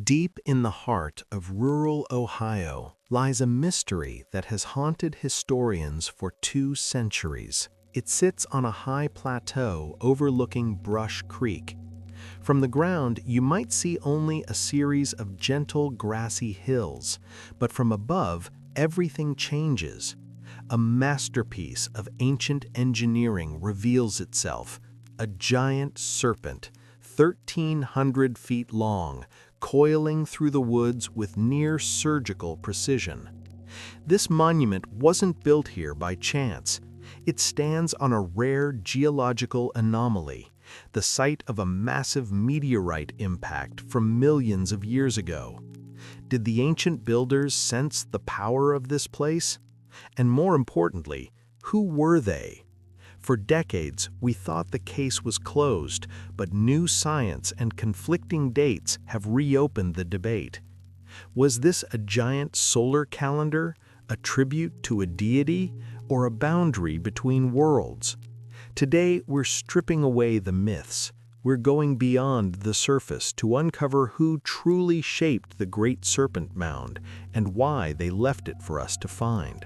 Deep in the heart of rural Ohio lies a mystery that has haunted historians for 2 centuries. It sits on a high plateau overlooking Brush Creek. From the ground, you might see only a series of gentle grassy hills, but from above, everything changes. A masterpiece of ancient engineering reveals itself, a giant serpent, 1,300 feet long, coiling through the woods with near-surgical precision. This monument wasn't built here by chance. It stands on a rare geological anomaly, the site of a massive meteorite impact from millions of years ago. Did the ancient builders sense the power of this place? And more importantly, who were they? For decades, we thought the case was closed, but new science and conflicting dates have reopened the debate. Was this a giant solar calendar, a tribute to a deity, or a boundary between worlds? Today, we're stripping away the myths. We're going beyond the surface to uncover who truly shaped the Great Serpent Mound and why they left it for us to find.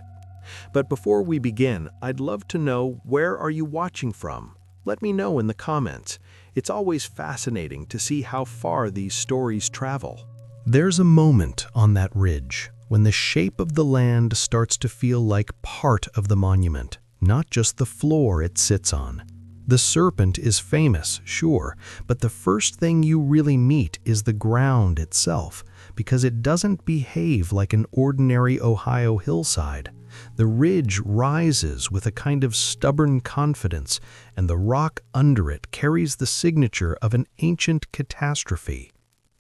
But before we begin, I'd love to know, where are you watching from? Let me know in the comments. It's always fascinating to see how far these stories travel. There's a moment on that ridge when the shape of the land starts to feel like part of the monument, not just the floor it sits on. The serpent is famous, sure, but the first thing you really meet is the ground itself, because it doesn't behave like an ordinary Ohio hillside. The ridge rises with a kind of stubborn confidence, and the rock under it carries the signature of an ancient catastrophe.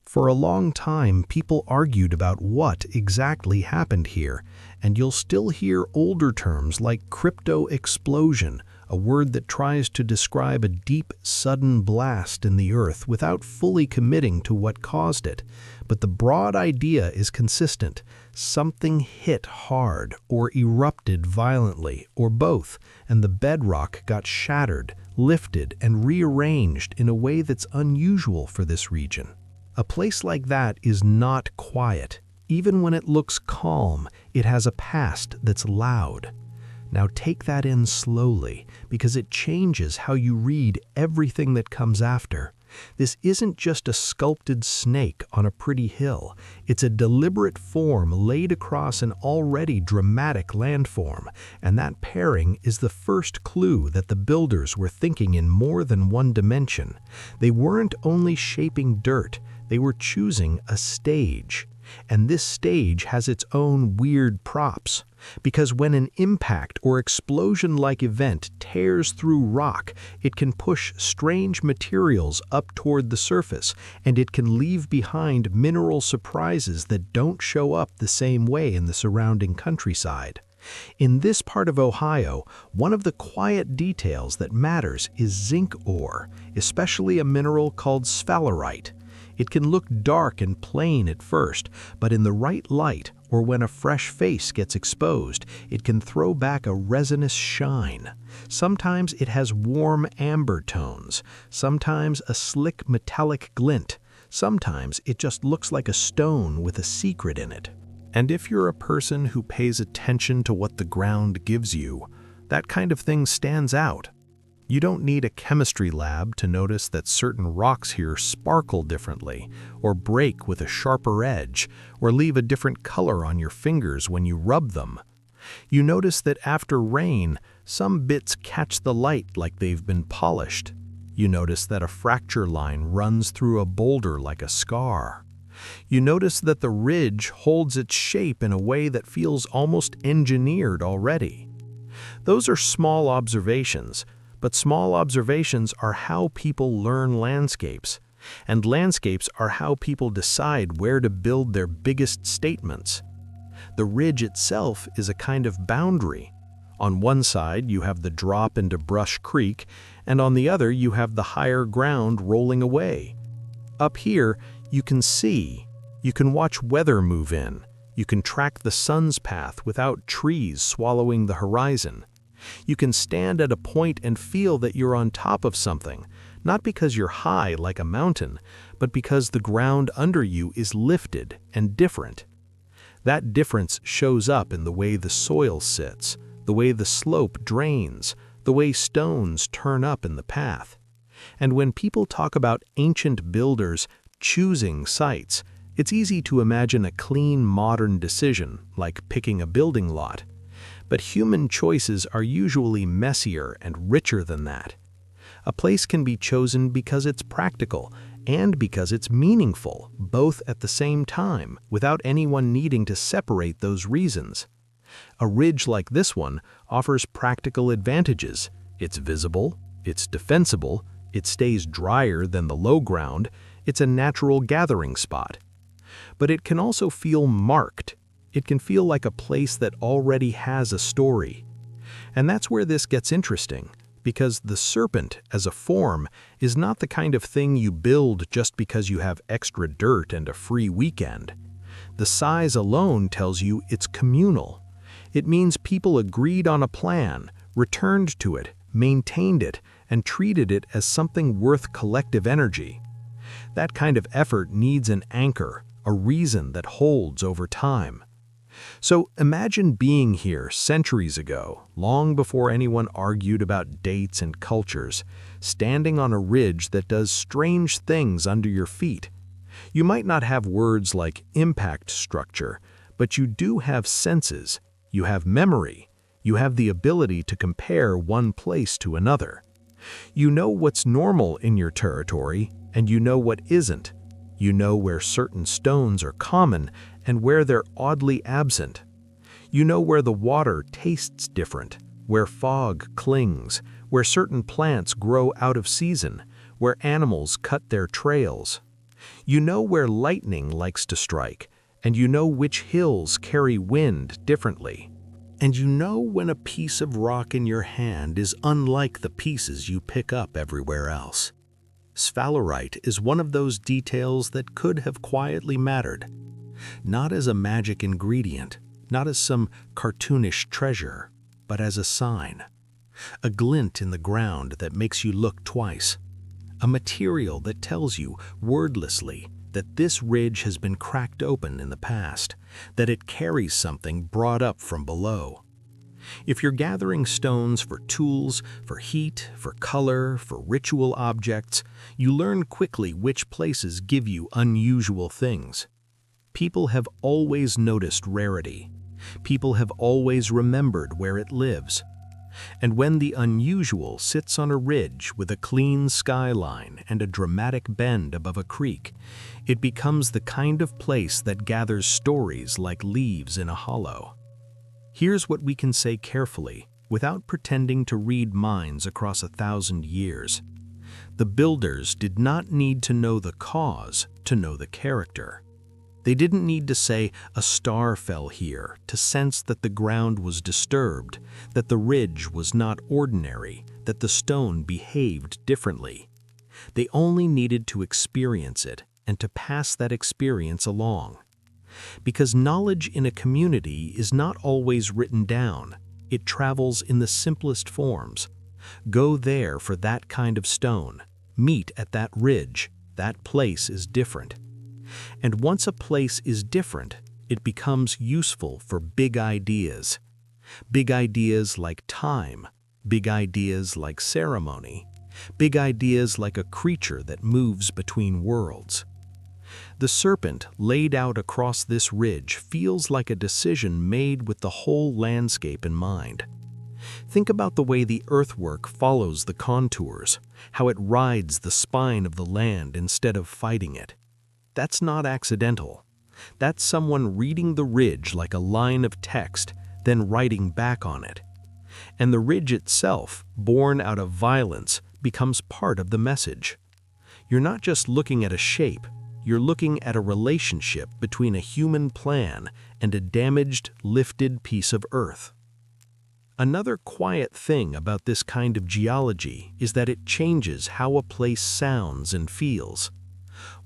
For a long time, people argued about what exactly happened here, and you'll still hear older terms like crypto-explosion, a word that tries to describe a deep, sudden blast in the earth without fully committing to what caused it. But the broad idea is consistent. Something hit hard, or erupted violently, or both, and the bedrock got shattered, lifted, and rearranged in a way that's unusual for this region. A place like that is not quiet. Even when it looks calm, it has a past that's loud. Now take that in slowly, because it changes how you read everything that comes after. This isn't just a sculpted snake on a pretty hill. It's a deliberate form laid across an already dramatic landform, and that pairing is the first clue that the builders were thinking in more than one dimension. They weren't only shaping dirt, they were choosing a stage. And this stage has its own weird props, because when an impact or explosion-like event tears through rock, it can push strange materials up toward the surface, and it can leave behind mineral surprises that don't show up the same way in the surrounding countryside. In this part of Ohio, one of the quiet details that matters is zinc ore, especially a mineral called sphalerite. It can look dark and plain at first, but in the right light, or when a fresh face gets exposed, it can throw back a resinous shine. Sometimes it has warm amber tones, sometimes a slick metallic glint, sometimes it just looks like a stone with a secret in it. And if you're a person who pays attention to what the ground gives you, that kind of thing stands out. You don't need a chemistry lab to notice that certain rocks here sparkle differently, or break with a sharper edge, or leave a different color on your fingers when you rub them. You notice that after rain, some bits catch the light like they've been polished. You notice that a fracture line runs through a boulder like a scar. You notice that the ridge holds its shape in a way that feels almost engineered already. Those are small observations, but small observations are how people learn landscapes, and landscapes are how people decide where to build their biggest statements. The ridge itself is a kind of boundary. On one side, you have the drop into Brush Creek, and on the other, you have the higher ground rolling away. Up here, you can see, you can watch weather move in, you can track the sun's path without trees swallowing the horizon. You can stand at a point and feel that you're on top of something, not because you're high like a mountain, but because the ground under you is lifted and different. That difference shows up in the way the soil sits, the way the slope drains, the way stones turn up in the path. And when people talk about ancient builders choosing sites, it's easy to imagine a clean modern decision, like picking a building lot. But human choices are usually messier and richer than that. A place can be chosen because it's practical and because it's meaningful, both at the same time, without anyone needing to separate those reasons. A ridge like this one offers practical advantages. It's visible, it's defensible, it stays drier than the low ground, it's a natural gathering spot. But it can also feel marked. It can feel like a place that already has a story. And that's where this gets interesting, because the serpent as a form is not the kind of thing you build just because you have extra dirt and a free weekend. The size alone tells you it's communal. It means people agreed on a plan, returned to it, maintained it, and treated it as something worth collective energy. That kind of effort needs an anchor, a reason that holds over time. So imagine being here centuries ago, long before anyone argued about dates and cultures, standing on a ridge that does strange things under your feet. You might not have words like impact structure, but you do have senses, you have memory, you have the ability to compare one place to another. You know what's normal in your territory, and you know what isn't. You know where certain stones are common and where they're oddly absent. You know where the water tastes different, where fog clings, where certain plants grow out of season, where animals cut their trails. You know where lightning likes to strike, and you know which hills carry wind differently. And you know when a piece of rock in your hand is unlike the pieces you pick up everywhere else. Sphalerite is one of those details that could have quietly mattered. Not as a magic ingredient, not as some cartoonish treasure, but as a sign. A glint in the ground that makes you look twice. A material that tells you, wordlessly, that this ridge has been cracked open in the past, that it carries something brought up from below. If you're gathering stones for tools, for heat, for color, for ritual objects, you learn quickly which places give you unusual things. People have always noticed rarity. People have always remembered where it lives. And when the unusual sits on a ridge with a clean skyline and a dramatic bend above a creek, it becomes the kind of place that gathers stories like leaves in a hollow. Here's what we can say carefully, without pretending to read minds across 1,000 years. The builders did not need to know the cause to know the character. They didn't need to say a star fell here to sense that the ground was disturbed, that the ridge was not ordinary, that the stone behaved differently. They only needed to experience it and to pass that experience along. Because knowledge in a community is not always written down, it travels in the simplest forms. Go there for that kind of stone. Meet at that ridge. That place is different. And once a place is different, it becomes useful for big ideas. Big ideas like time, big ideas like ceremony, big ideas like a creature that moves between worlds. The serpent laid out across this ridge feels like a decision made with the whole landscape in mind. Think about the way the earthwork follows the contours, how it rides the spine of the land instead of fighting it. That's not accidental. That's someone reading the ridge like a line of text, then writing back on it. And the ridge itself, born out of violence, becomes part of the message. You're not just looking at a shape, you're looking at a relationship between a human plan and a damaged, lifted piece of earth. Another quiet thing about this kind of geology is that it changes how a place sounds and feels.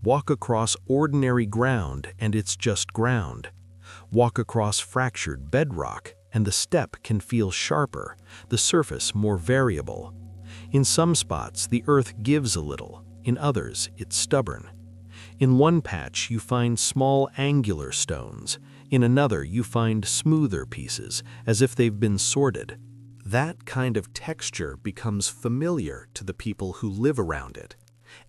Walk across ordinary ground and it's just ground. Walk across fractured bedrock and the step can feel sharper, the surface more variable. In some spots, the earth gives a little. In others, it's stubborn. In one patch, you find small angular stones. In another, you find smoother pieces, as if they've been sorted. That kind of texture becomes familiar to the people who live around it.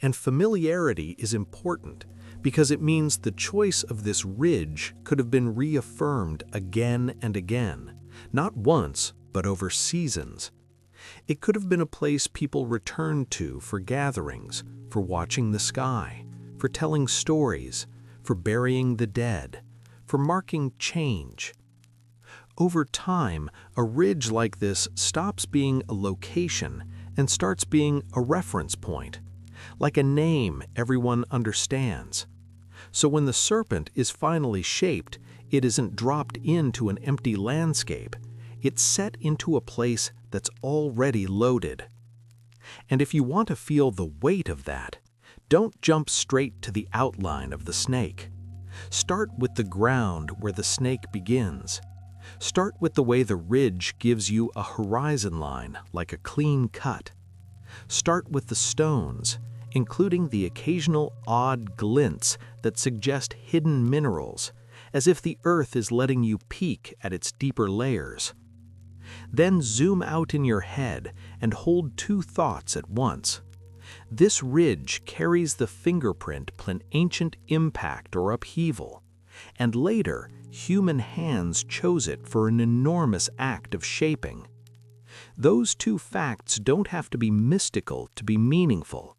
And familiarity is important because it means the choice of this ridge could have been reaffirmed again and again, not once, but over seasons. It could have been a place people returned to for gatherings, for watching the sky, for telling stories, for burying the dead, for marking change. Over time, a ridge like this stops being a location and starts being a reference point, like a name everyone understands. So when the serpent is finally shaped, it isn't dropped into an empty landscape. It's set into a place that's already loaded. And if you want to feel the weight of that, don't jump straight to the outline of the snake. Start with the ground where the snake begins. Start with the way the ridge gives you a horizon line, like a clean cut. Start with the stones, including the occasional odd glints that suggest hidden minerals, as if the earth is letting you peek at its deeper layers. Then zoom out in your head and hold two thoughts at once. This ridge carries the fingerprint of an ancient impact or upheaval, and later, human hands chose it for an enormous act of shaping. Those two facts don't have to be mystical to be meaningful.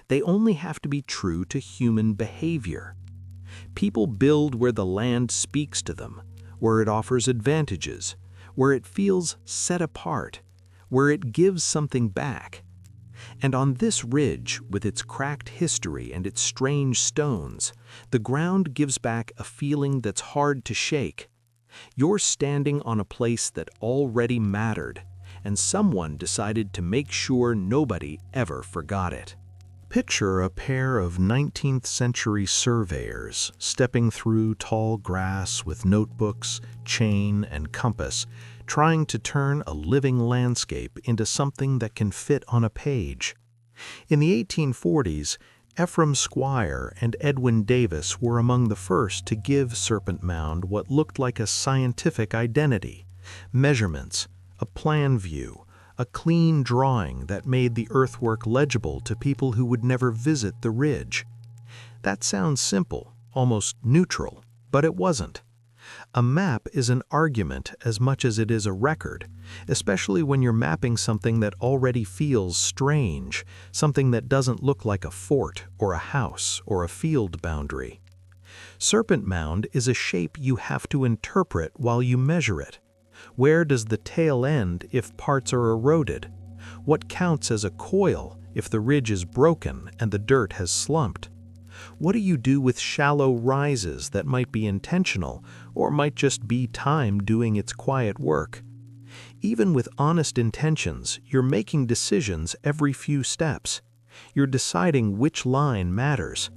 They only have to be true to human behavior. People build where the land speaks to them, where it offers advantages, where it feels set apart, where it gives something back. And on this ridge, with its cracked history and its strange stones, the ground gives back a feeling that's hard to shake. You're standing on a place that already mattered, and someone decided to make sure nobody ever forgot it. Picture a pair of 19th century surveyors stepping through tall grass with notebooks, chain, and compass, trying to turn a living landscape into something that can fit on a page. In the 1840s, Ephraim Squire and Edwin Davis were among the first to give Serpent Mound what looked like a scientific identity: measurements, a plan view, a clean drawing that made the earthwork legible to people who would never visit the ridge. That sounds simple, almost neutral, but it wasn't. A map is an argument as much as it is a record, especially when you're mapping something that already feels strange, something that doesn't look like a fort or a house or a field boundary. Serpent Mound is a shape you have to interpret while you measure it. Where does the tail end if parts are eroded? What counts as a coil if the ridge is broken and the dirt has slumped? What do you do with shallow rises that might be intentional or might just be time doing its quiet work? Even with honest intentions, you're making decisions every few steps. You're deciding which line matters.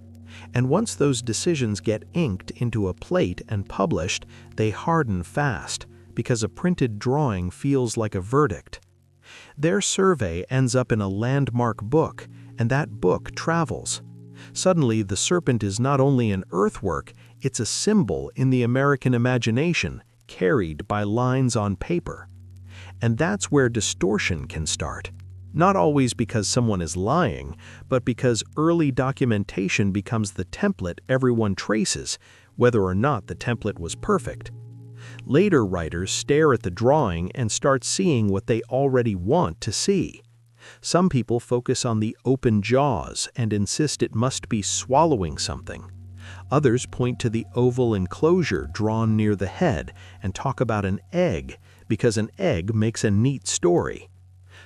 And once those decisions get inked into a plate and published, they harden fast, because a printed drawing feels like a verdict. Their survey ends up in a landmark book, and that book travels. Suddenly, the serpent is not only an earthwork, it's a symbol in the American imagination, carried by lines on paper. And that's where distortion can start. Not always because someone is lying, but because early documentation becomes the template everyone traces, whether or not the template was perfect. Later writers stare at the drawing and start seeing what they already want to see. Some people focus on the open jaws and insist it must be swallowing something. Others point to the oval enclosure drawn near the head and talk about an egg, because an egg makes a neat story.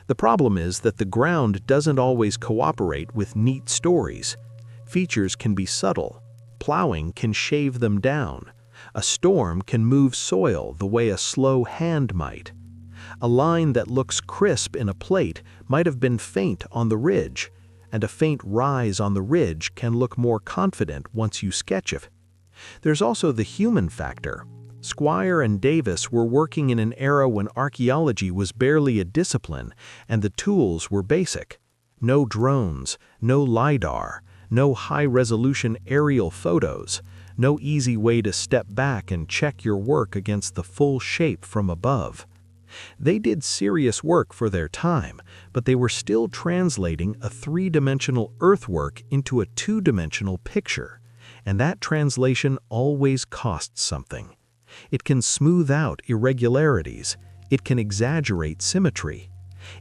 The problem is that the ground doesn't always cooperate with neat stories. Features can be subtle. Plowing can shave them down. A storm can move soil the way a slow hand might. A line that looks crisp in a plate might have been faint on the ridge, and a faint rise on the ridge can look more confident once you sketch it. There's also the human factor. Squire and Davis were working in an era when archaeology was barely a discipline and the tools were basic. No drones, no LiDAR, no high-resolution aerial photos, no easy way to step back and check your work against the full shape from above. They did serious work for their time, but they were still translating a three-dimensional earthwork into a two-dimensional picture, and that translation always costs something. It can smooth out irregularities. It can exaggerate symmetry.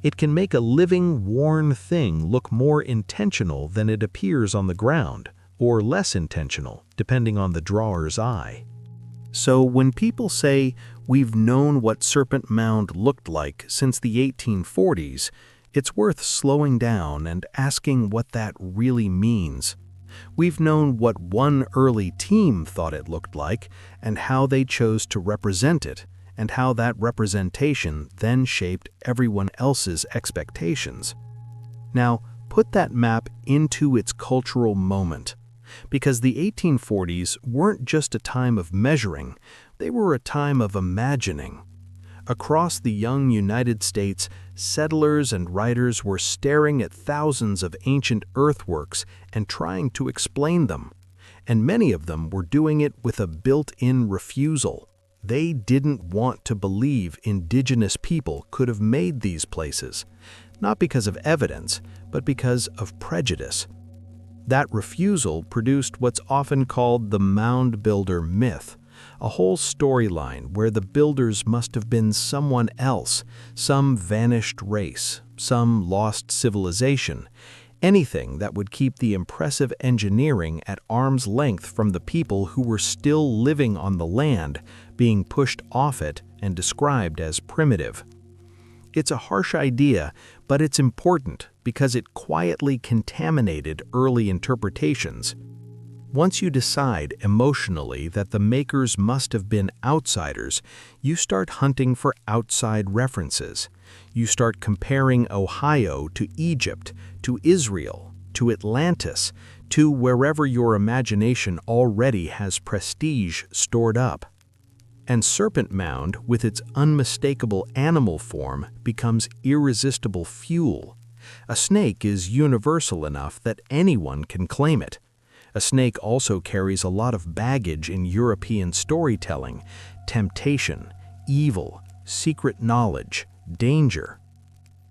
It can make a living, worn thing look more intentional than it appears on the ground, or less intentional, depending on the drawer's eye. So when people say, "We've known what Serpent Mound looked like since the 1840s, it's worth slowing down and asking what that really means. We've known what one early team thought it looked like and how they chose to represent it, and how that representation then shaped everyone else's expectations. Now, put that map into its cultural moment, because the 1840s weren't just a time of measuring, they were a time of imagining. Across the young United States, settlers and writers were staring at thousands of ancient earthworks and trying to explain them. And many of them were doing it with a built-in refusal. They didn't want to believe indigenous people could have made these places, not because of evidence, but because of prejudice. That refusal produced what's often called the mound builder myth, a whole storyline where the builders must have been someone else, some vanished race, some lost civilization, anything that would keep the impressive engineering at arm's length from the people who were still living on the land, being pushed off it and described as primitive. It's a harsh idea, but it's important because it quietly contaminated early interpretations. Once you decide emotionally that the makers must have been outsiders, you start hunting for outside references. You start comparing Ohio to Egypt, to Israel, to Atlantis, to wherever your imagination already has prestige stored up. And Serpent Mound, with its unmistakable animal form, becomes irresistible fuel. A snake is universal enough that anyone can claim it. A snake also carries a lot of baggage in European storytelling: temptation, evil, secret knowledge, danger.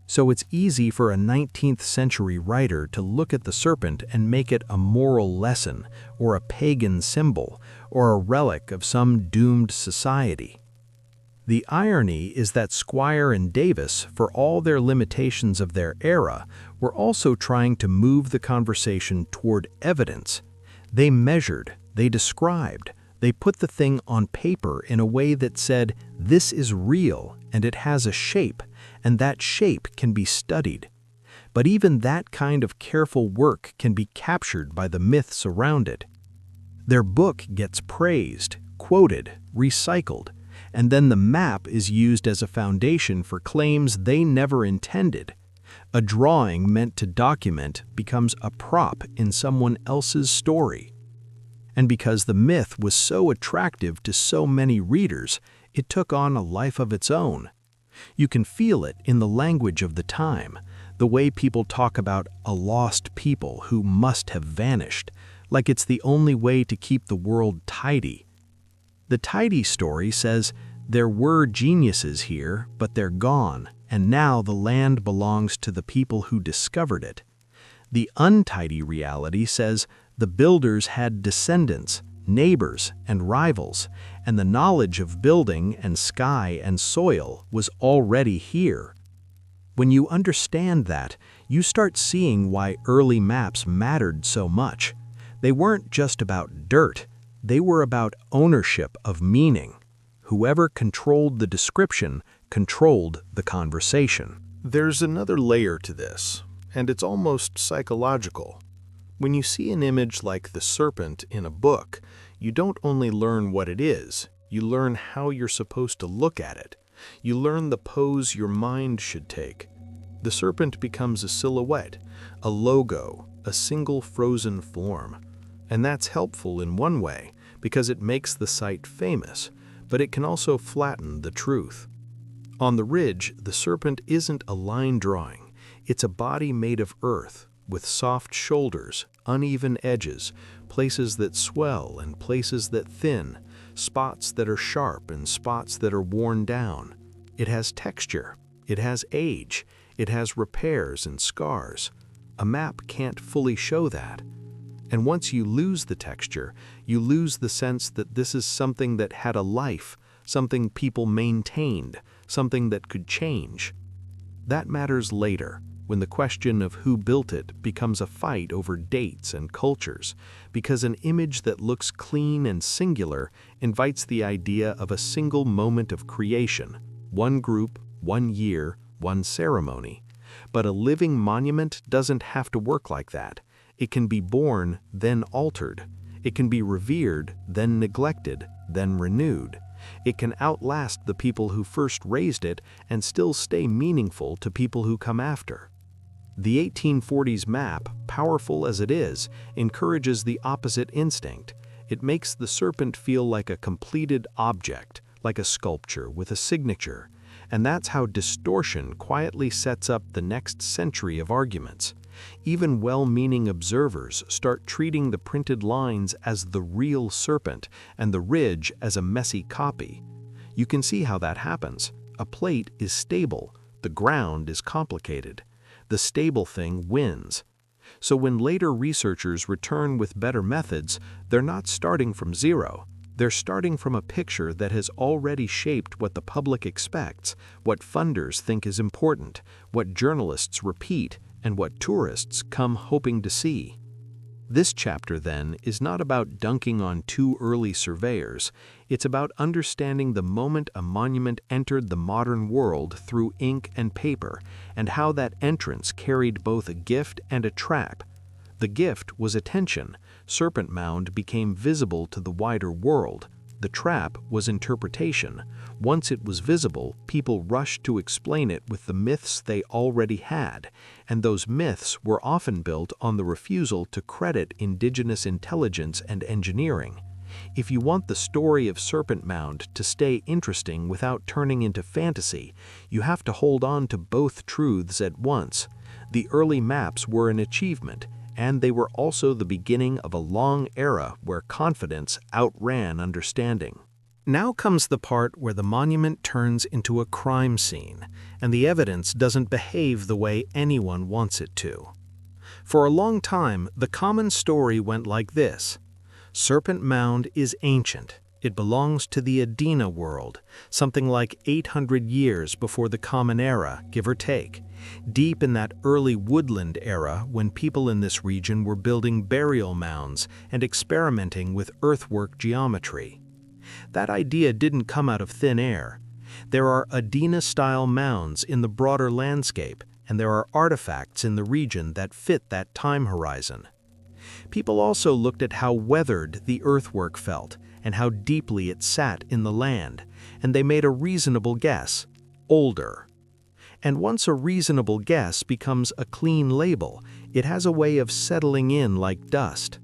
So it's easy for a 19th century writer to look at the serpent and make it a moral lesson, or a pagan symbol, or a relic of some doomed society. The irony is that Squire and Davis, for all their limitations of their era, were also trying to move the conversation toward evidence. They measured, they described, they put the thing on paper in a way that said, this is real and it has a shape, and that shape can be studied. But even that kind of careful work can be captured by the myths around it. Their book gets praised, quoted, recycled, and then the map is used as a foundation for claims they never intended. A drawing meant to document becomes a prop in someone else's story. And because the myth was so attractive to so many readers, it took on a life of its own. You can feel it in the language of the time, the way people talk about a lost people who must have vanished, like it's the only way to keep the world tidy. The tidy story says, there were geniuses here, but they're gone, and now the land belongs to the people who discovered it. The untidy reality says the builders had descendants, neighbors, and rivals, and the knowledge of building and sky and soil was already here. When you understand that, you start seeing why early maps mattered so much. They weren't just about dirt, they were about ownership of meaning. Whoever controlled the description controlled the conversation. There's another layer to this, and it's almost psychological. When you see an image like the serpent in a book, you don't only learn what it is, you learn how you're supposed to look at it. You learn the pose your mind should take. The serpent becomes a silhouette, a logo, a single frozen form. And that's helpful in one way, because it makes the site famous. but it can also flatten the truth. On the ridge, the serpent isn't a line drawing. It's a body made of earth, with soft shoulders, uneven edges, places that swell and places that thin, spots that are sharp and spots that are worn down. It has texture, it has age, it has repairs and scars. A map can't fully show that. And once you lose the texture, you lose the sense that this is something that had a life, something people maintained, something that could change. That matters later, when the question of who built it becomes a fight over dates and cultures, because an image that looks clean and singular invites the idea of a single moment of creation, one group, one year, one ceremony. But a living monument doesn't have to work like that. It can be born, then altered. It can be revered, then neglected, then renewed. It can outlast the people who first raised it and still stay meaningful to people who come after. The 1840s map, powerful as it is, encourages the opposite instinct. It makes the serpent feel like a completed object, like a sculpture with a signature. And that's how Distortion quietly sets up the next century of arguments. Even well-meaning observers start treating the printed lines as the real serpent and the ridge as a messy copy. You can see how that happens. A plate is stable, the ground is complicated. The stable thing wins. So when later researchers return with better methods, they're not starting from zero. They're starting from a picture that has already shaped what the public expects, what funders think is important, what journalists repeat, and what tourists come hoping to see. This chapter, then, is not about dunking on too early surveyors. It's about understanding the moment a monument entered the modern world through ink and paper, and how that entrance carried both a gift and a trap. The gift was attention. Serpent Mound became visible to the wider world. The trap was interpretation. Once it was visible, people rushed to explain it with the myths they already had, and those myths were often built on the refusal to credit indigenous intelligence and engineering. If you want the story of Serpent Mound to stay interesting without turning into fantasy, you have to hold on to both truths at once. The early maps were an achievement, and they were also the beginning of a long era where confidence outran understanding. Now comes the part where the monument turns into a crime scene, and the evidence doesn't behave the way anyone wants it to. For a long time, the common story went like this. Serpent Mound is ancient. It belongs to the Adena world, something like 800 years before the Common Era, give or take, deep in that early woodland era when people in this region were building burial mounds and experimenting with earthwork geometry. That idea didn't come out of thin air. There are Adena-style mounds in the broader landscape, and there are artifacts in the region that fit that time horizon. People also looked at how weathered the earthwork felt and how deeply it sat in the land, and they made a reasonable guess: older. And once a reasonable guess becomes a clean label, it has a way of settling in like dust.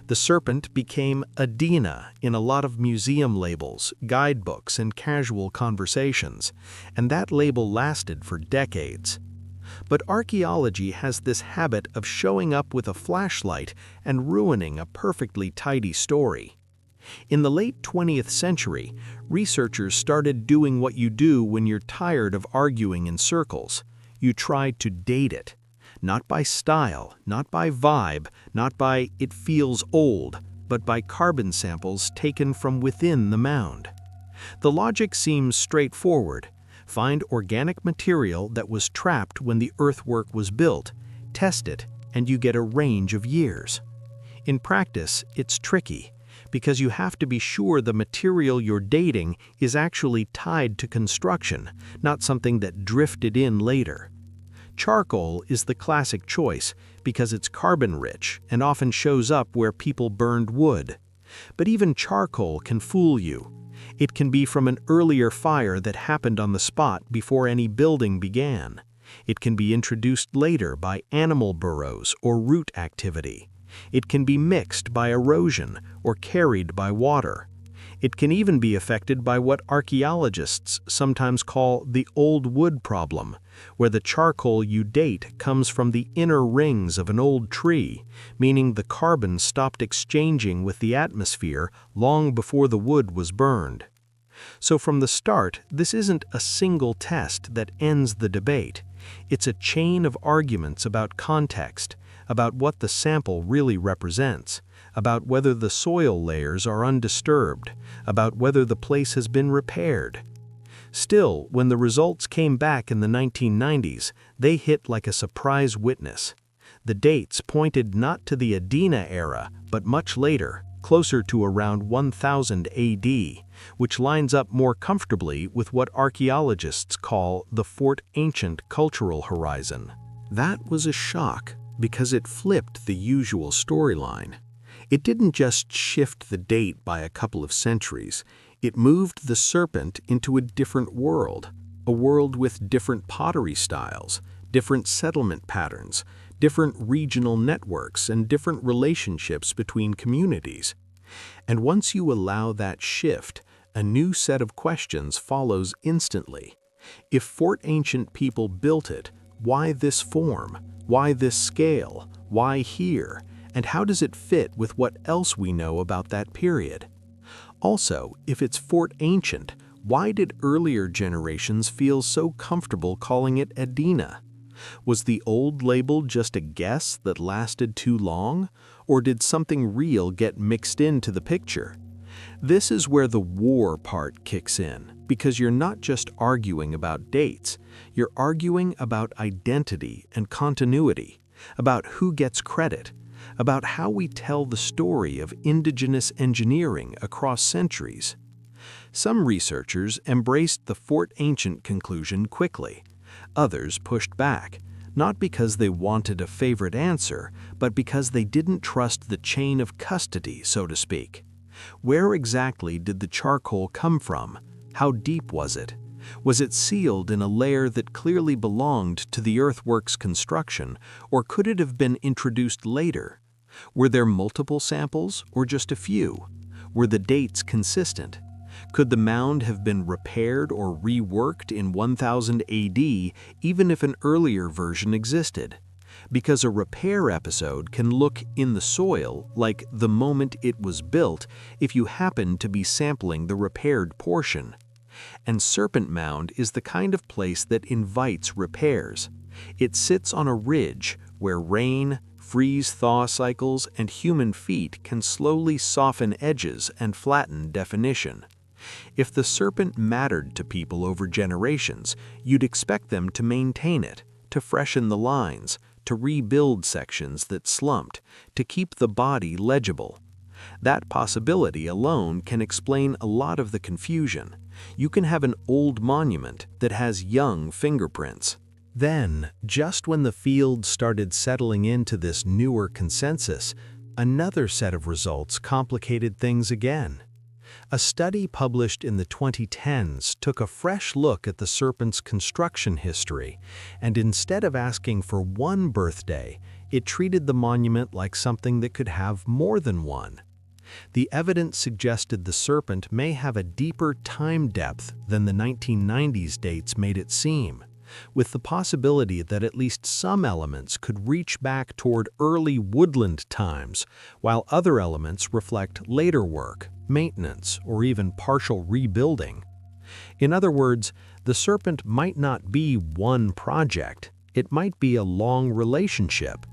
The serpent became Adena in a lot of museum labels, guidebooks, and casual conversations, and that label lasted for decades. But archaeology has this habit of showing up with a flashlight and ruining a perfectly tidy story. In the late 20th century, researchers started doing what you do when you're tired of arguing in circles. You tried to date it. Not by style, not by vibe, not by "it feels old," but by carbon samples taken from within the mound. The logic seems straightforward. Find organic material that was trapped when the earthwork was built, test it, and you get a range of years. In practice, it's tricky, because you have to be sure the material you're dating is actually tied to construction, not something that drifted in later. Charcoal is the classic choice because it's carbon-rich and often shows up where people burned wood. But even charcoal can fool you. It can be from an earlier fire that happened on the spot before any building began. It can be introduced later by animal burrows or root activity. It can be mixed by erosion or carried by water. It can even be affected by what archaeologists sometimes call the old wood problem, where the charcoal you date comes from the inner rings of an old tree, meaning the carbon stopped exchanging with the atmosphere long before the wood was burned. So from the start, this isn't a single test that ends the debate. It's a chain of arguments about context, about what the sample really represents, about whether the soil layers are undisturbed, about whether the place has been repaired. Still, when the results came back in the 1990s, they hit like a surprise witness. The dates pointed not to the Adena era, but much later, closer to around 1000 AD, which lines up more comfortably with what archaeologists call the Fort Ancient cultural horizon. That was a shock, because it flipped the usual storyline. It didn't just shift the date by a couple of centuries, it moved the serpent into a different world, a world with different pottery styles, different settlement patterns, different regional networks, and different relationships between communities. And once you allow that shift, a new set of questions follows instantly. If Fort Ancient people built it, why this form? Why this scale? Why here? And how does it fit with what else we know about that period? Also, if it's Fort Ancient, why did earlier generations feel so comfortable calling it Adena? Was the old label just a guess that lasted too long, or did something real get mixed into the picture? This is where the war part kicks in, because you're not just arguing about dates, you're arguing about identity and continuity, about who gets credit, about how we tell the story of indigenous engineering across centuries. Some researchers embraced the Fort Ancient conclusion quickly. Others pushed back, not because they wanted a favorite answer, but because they didn't trust the chain of custody, so to speak. Where exactly did the charcoal come from? How deep was it? Was it sealed in a layer that clearly belonged to the earthwork's construction, or could it have been introduced later? Were there multiple samples, or just a few? Were the dates consistent? Could the mound have been repaired or reworked in 1000 AD, even if an earlier version existed? Because a repair episode can look in the soil like the moment it was built if you happen to be sampling the repaired portion. And Serpent Mound is the kind of place that invites repairs. It sits on a ridge where rain, freeze-thaw cycles, and human feet can slowly soften edges and flatten definition. If the serpent mattered to people over generations, you'd expect them to maintain it, to freshen the lines, to rebuild sections that slumped, to keep the body legible. That possibility alone can explain a lot of the confusion. You can have an old monument that has young fingerprints. Then, just when the field started settling into this newer consensus, another set of results complicated things again. A study published in the 2010s took a fresh look at the serpent's construction history, and instead of asking for one birthday, it treated the monument like something that could have more than one. The evidence suggested the serpent may have a deeper time depth than the 1990s dates made it seem, with the possibility that at least some elements could reach back toward early woodland times, while other elements reflect later work, maintenance, or even partial rebuilding. In other words, the serpent might not be one project, it might be a long relationship.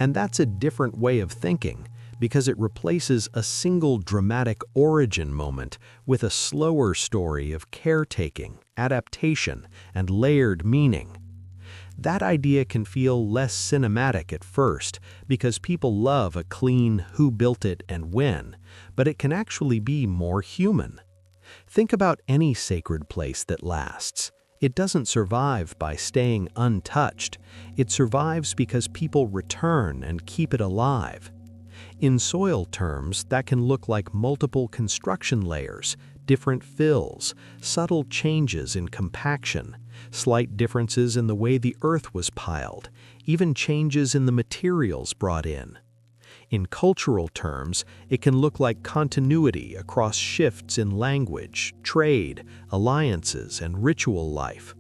And that's a different way of thinking, because it replaces a single dramatic origin moment with a slower story of caretaking, adaptation, and layered meaning. That idea can feel less cinematic at first because people love a clean who built it and when, but it can actually be more human. Think about any sacred place that lasts. It doesn't survive by staying untouched. It survives because people return and keep it alive. In soil terms, that can look like multiple construction layers, different fills, subtle changes in compaction, slight differences in the way the earth was piled, even changes in the materials brought in. In cultural terms, it can look like continuity across shifts in language, trade, alliances, and ritual life.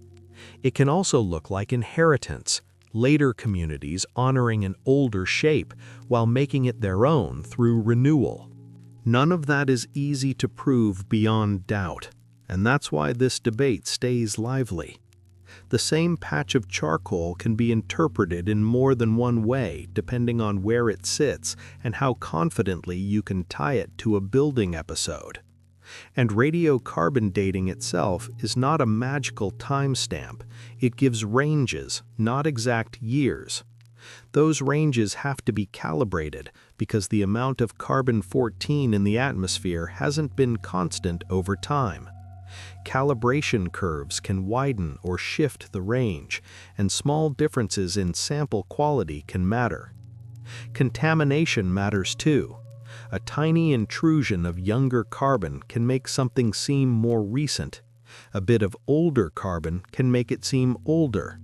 It can also look like inheritance, later communities honoring an older shape while making it their own through renewal. None of that is easy to prove beyond doubt, and that's why this debate stays lively. The same patch of charcoal can be interpreted in more than one way depending on where it sits and how confidently you can tie it to a building episode. And radiocarbon dating itself is not a magical timestamp. It gives ranges, not exact years. Those ranges have to be calibrated because the amount of carbon-14 in the atmosphere hasn't been constant over time. Calibration curves can widen or shift the range, and small differences in sample quality can matter. Contamination matters too. A tiny intrusion of younger carbon can make something seem more recent. A bit of older carbon can make it seem older.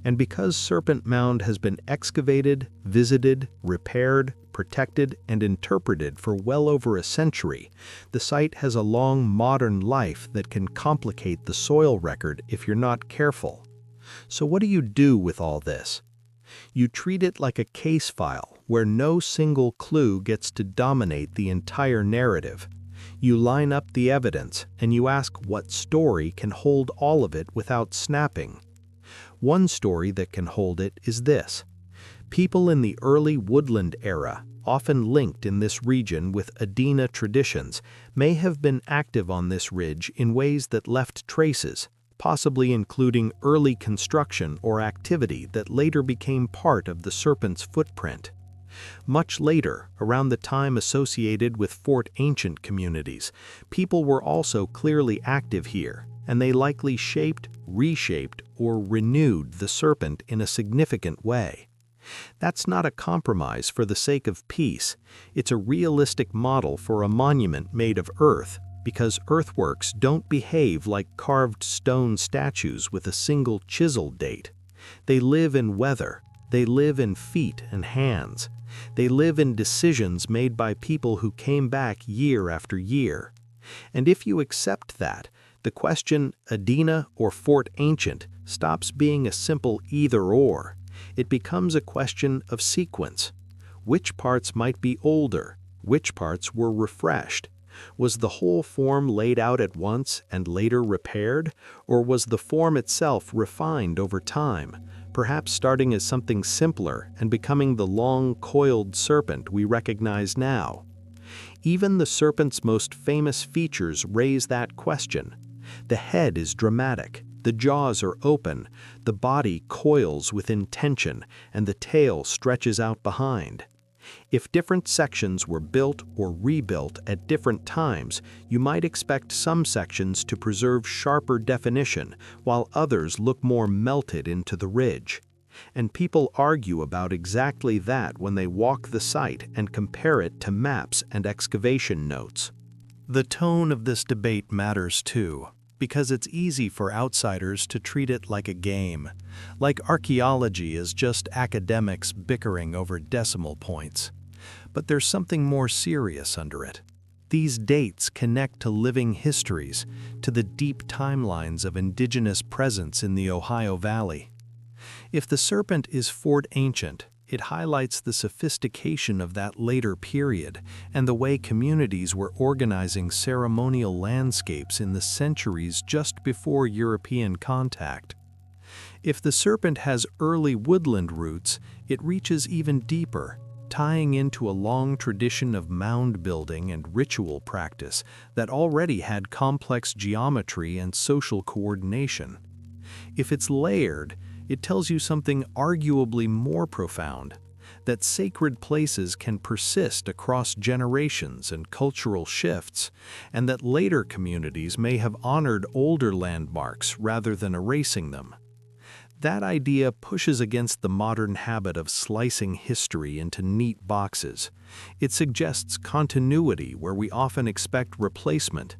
And because Serpent Mound has been excavated, visited, repaired, protected, and interpreted for well over a century, the site has a long modern life that can complicate the soil record if you're not careful. So what do you do with all this? You treat it like a case file where no single clue gets to dominate the entire narrative. You line up the evidence and you ask what story can hold all of it without snapping. One story that can hold it is this. People in the early woodland era, often linked in this region with Adena traditions, may have been active on this ridge in ways that left traces, possibly including early construction or activity that later became part of the serpent's footprint. Much later, around the time associated with Fort Ancient communities, people were also clearly active here, and they likely shaped, reshaped, or renewed the serpent in a significant way. That's not a compromise for the sake of peace. It's a realistic model for a monument made of earth, because earthworks don't behave like carved stone statues with a single chisel date. They live in weather. They live in feet and hands. They live in decisions made by people who came back year after year. And if you accept that, the question, Adena or Fort Ancient, stops being a simple either-or. It becomes a question of sequence. Which parts might be older? Which parts were refreshed? Was the whole form laid out at once and later repaired? Or was the form itself refined over time, perhaps starting as something simpler and becoming the long, coiled serpent we recognize now? Even the serpent's most famous features raise that question. The head is dramatic, the jaws are open, the body coils with intention, and the tail stretches out behind. If different sections were built or rebuilt at different times, you might expect some sections to preserve sharper definition, while others look more melted into the ridge. And people argue about exactly that when they walk the site and compare it to maps and excavation notes. The tone of this debate matters too, because it's easy for outsiders to treat it like a game, like archaeology is just academics bickering over decimal points. But there's something more serious under it. These dates connect to living histories, to the deep timelines of Indigenous presence in the Ohio Valley. If the serpent is Fort Ancient, it highlights the sophistication of that later period and the way communities were organizing ceremonial landscapes in the centuries just before European contact. If the serpent has early woodland roots, it reaches even deeper, tying into a long tradition of mound building and ritual practice that already had complex geometry and social coordination. If it's layered, it tells you something arguably more profound, that sacred places can persist across generations and cultural shifts, and that later communities may have honored older landmarks rather than erasing them. That idea pushes against the modern habit of slicing history into neat boxes. It suggests continuity where we often expect replacement.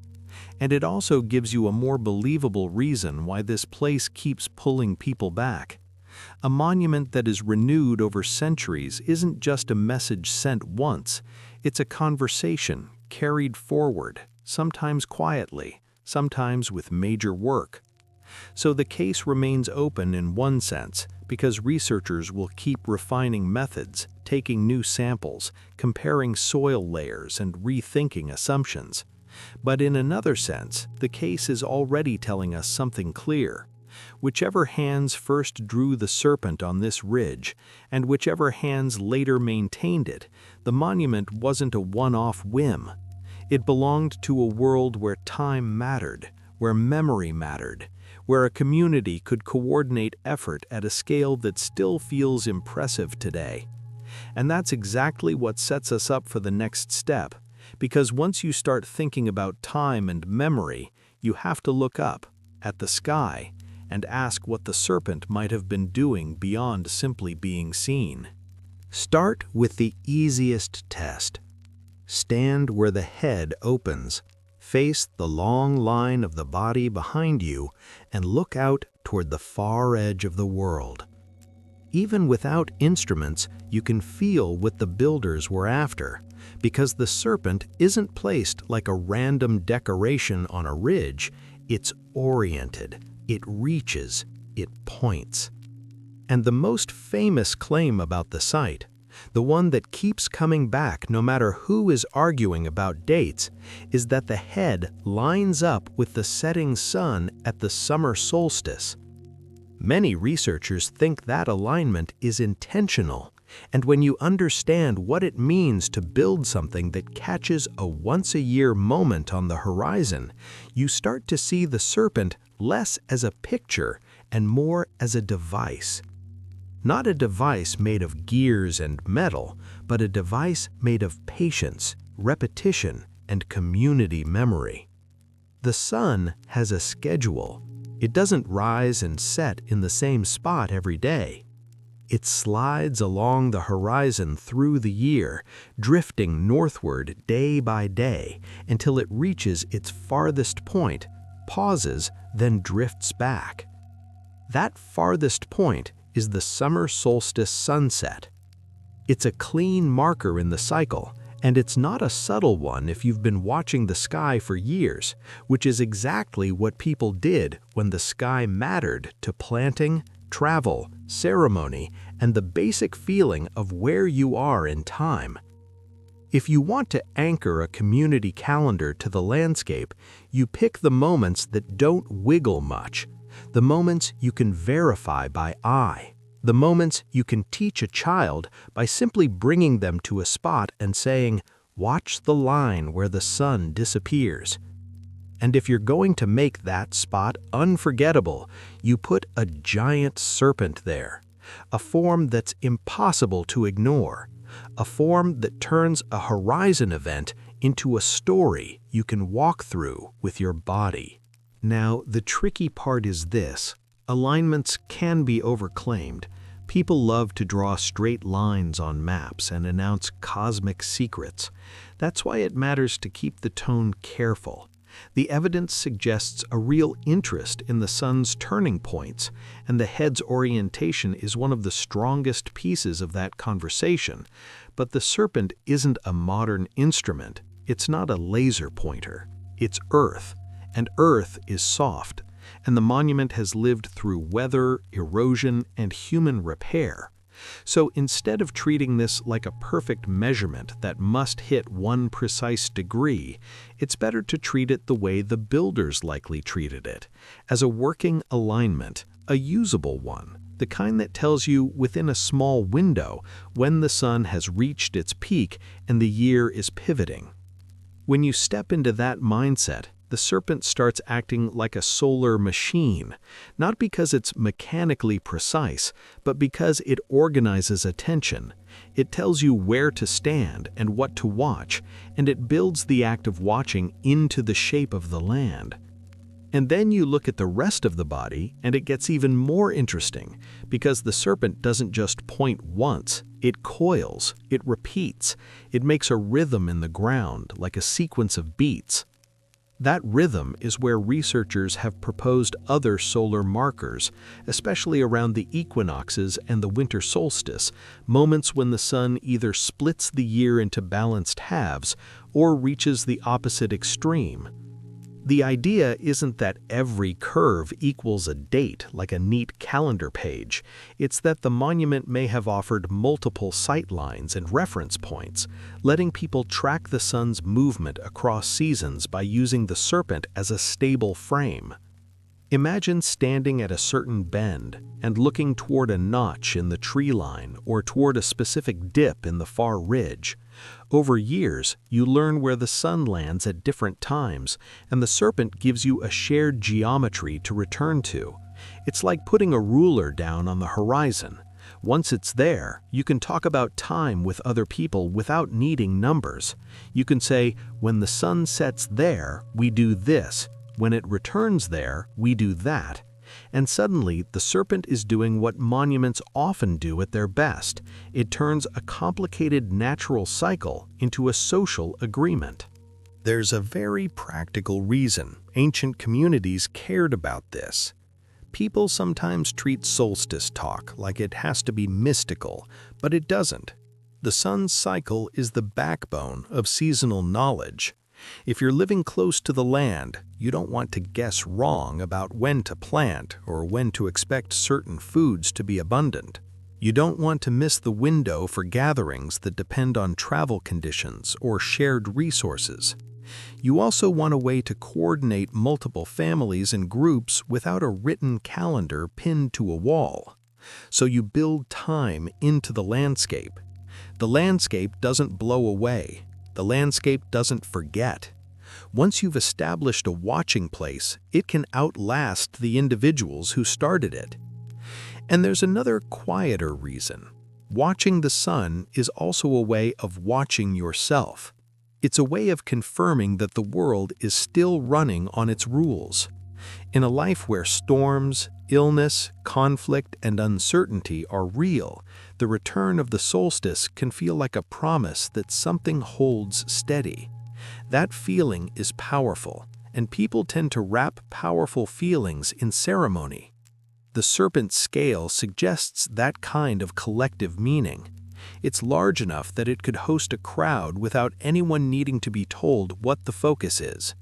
And it also gives you a more believable reason why this place keeps pulling people back. A monument that is renewed over centuries isn't just a message sent once, it's a conversation carried forward, sometimes quietly, sometimes with major work. So the case remains open in one sense, because researchers will keep refining methods, taking new samples, comparing soil layers, and rethinking assumptions. But in another sense, the case is already telling us something clear. Whichever hands first drew the serpent on this ridge, and whichever hands later maintained it, the monument wasn't a one-off whim. It belonged to a world where time mattered, where memory mattered, where a community could coordinate effort at a scale that still feels impressive today. And that's exactly what sets us up for the next step, because once you start thinking about time and memory, you have to look up, at the sky, and ask what the serpent might have been doing beyond simply being seen. Start with the easiest test. Stand where the head opens. Face the long line of the body behind you and look out toward the far edge of the world. Even without instruments, you can feel what the builders were after, because the serpent isn't placed like a random decoration on a ridge, it's oriented, it reaches, it points. And the most famous claim about the site, the one that keeps coming back no matter who is arguing about dates, is that the head lines up with the setting sun at the summer solstice. Many researchers think that alignment is intentional, and when you understand what it means to build something that catches a once-a-year moment on the horizon, you start to see the serpent less as a picture and more as a device. Not a device made of gears and metal, but a device made of patience, repetition, and community memory. The sun has a schedule. It doesn't rise and set in the same spot every day. It slides along the horizon through the year, drifting northward day by day until it reaches its farthest point, pauses, then drifts back. That farthest point is the summer solstice sunset. It's a clean marker in the cycle, and it's not a subtle one if you've been watching the sky for years, which is exactly what people did when the sky mattered to planting, travel, ceremony, and the basic feeling of where you are in time. If you want to anchor a community calendar to the landscape, you pick the moments that don't wiggle much, the moments you can verify by eye, the moments you can teach a child by simply bringing them to a spot and saying, "Watch the line where the sun disappears." And if you're going to make that spot unforgettable, you put a giant serpent there, a form that's impossible to ignore, a form that turns a horizon event into a story you can walk through with your body. Now, the tricky part is this. Alignments can be overclaimed. People love to draw straight lines on maps and announce cosmic secrets. That's why it matters to keep the tone careful. The evidence suggests a real interest in the sun's turning points, and the head's orientation is one of the strongest pieces of that conversation. But the serpent isn't a modern instrument. It's not a laser pointer. It's Earth, and Earth is soft, and the monument has lived through weather, erosion, and human repair. So instead of treating this like a perfect measurement that must hit one precise degree, it's better to treat it the way the builders likely treated it, as a working alignment, a usable one, the kind that tells you within a small window when the sun has reached its peak and the year is pivoting. When you step into that mindset, the serpent starts acting like a solar machine, not because it's mechanically precise, but because it organizes attention. It tells you where to stand and what to watch, and it builds the act of watching into the shape of the land. And then you look at the rest of the body, and it gets even more interesting, because the serpent doesn't just point once, it coils, it repeats, it makes a rhythm in the ground, like a sequence of beats. That rhythm is where researchers have proposed other solar markers, especially around the equinoxes and the winter solstice, moments when the sun either splits the year into balanced halves or reaches the opposite extreme. The idea isn't that every curve equals a date like a neat calendar page. It's that the monument may have offered multiple sightlines and reference points, letting people track the sun's movement across seasons by using the serpent as a stable frame. Imagine standing at a certain bend and looking toward a notch in the tree line or toward a specific dip in the far ridge. Over years, you learn where the sun lands at different times, and the serpent gives you a shared geometry to return to. It's like putting a ruler down on the horizon. Once it's there, you can talk about time with other people without needing numbers. You can say, when the sun sets there, we do this. When it returns there, we do that. And suddenly, the serpent is doing what monuments often do at their best. It turns a complicated natural cycle into a social agreement. There's a very practical reason ancient communities cared about this. People sometimes treat solstice talk like it has to be mystical, but it doesn't. The sun's cycle is the backbone of seasonal knowledge. If you're living close to the land, you don't want to guess wrong about when to plant or when to expect certain foods to be abundant. You don't want to miss the window for gatherings that depend on travel conditions or shared resources. You also want a way to coordinate multiple families and groups without a written calendar pinned to a wall. So you build time into the landscape. The landscape doesn't blow away. The landscape doesn't forget. Once you've established a watching place, it can outlast the individuals who started it. And there's another quieter reason. Watching the sun is also a way of watching yourself. It's a way of confirming that the world is still running on its rules. In a life where storms, illness, conflict, and uncertainty are real, the return of the solstice can feel like a promise that something holds steady. That feeling is powerful, and people tend to wrap powerful feelings in ceremony. The serpent scale suggests that kind of collective meaning. It's large enough that it could host a crowd without anyone needing to be told what the focus is.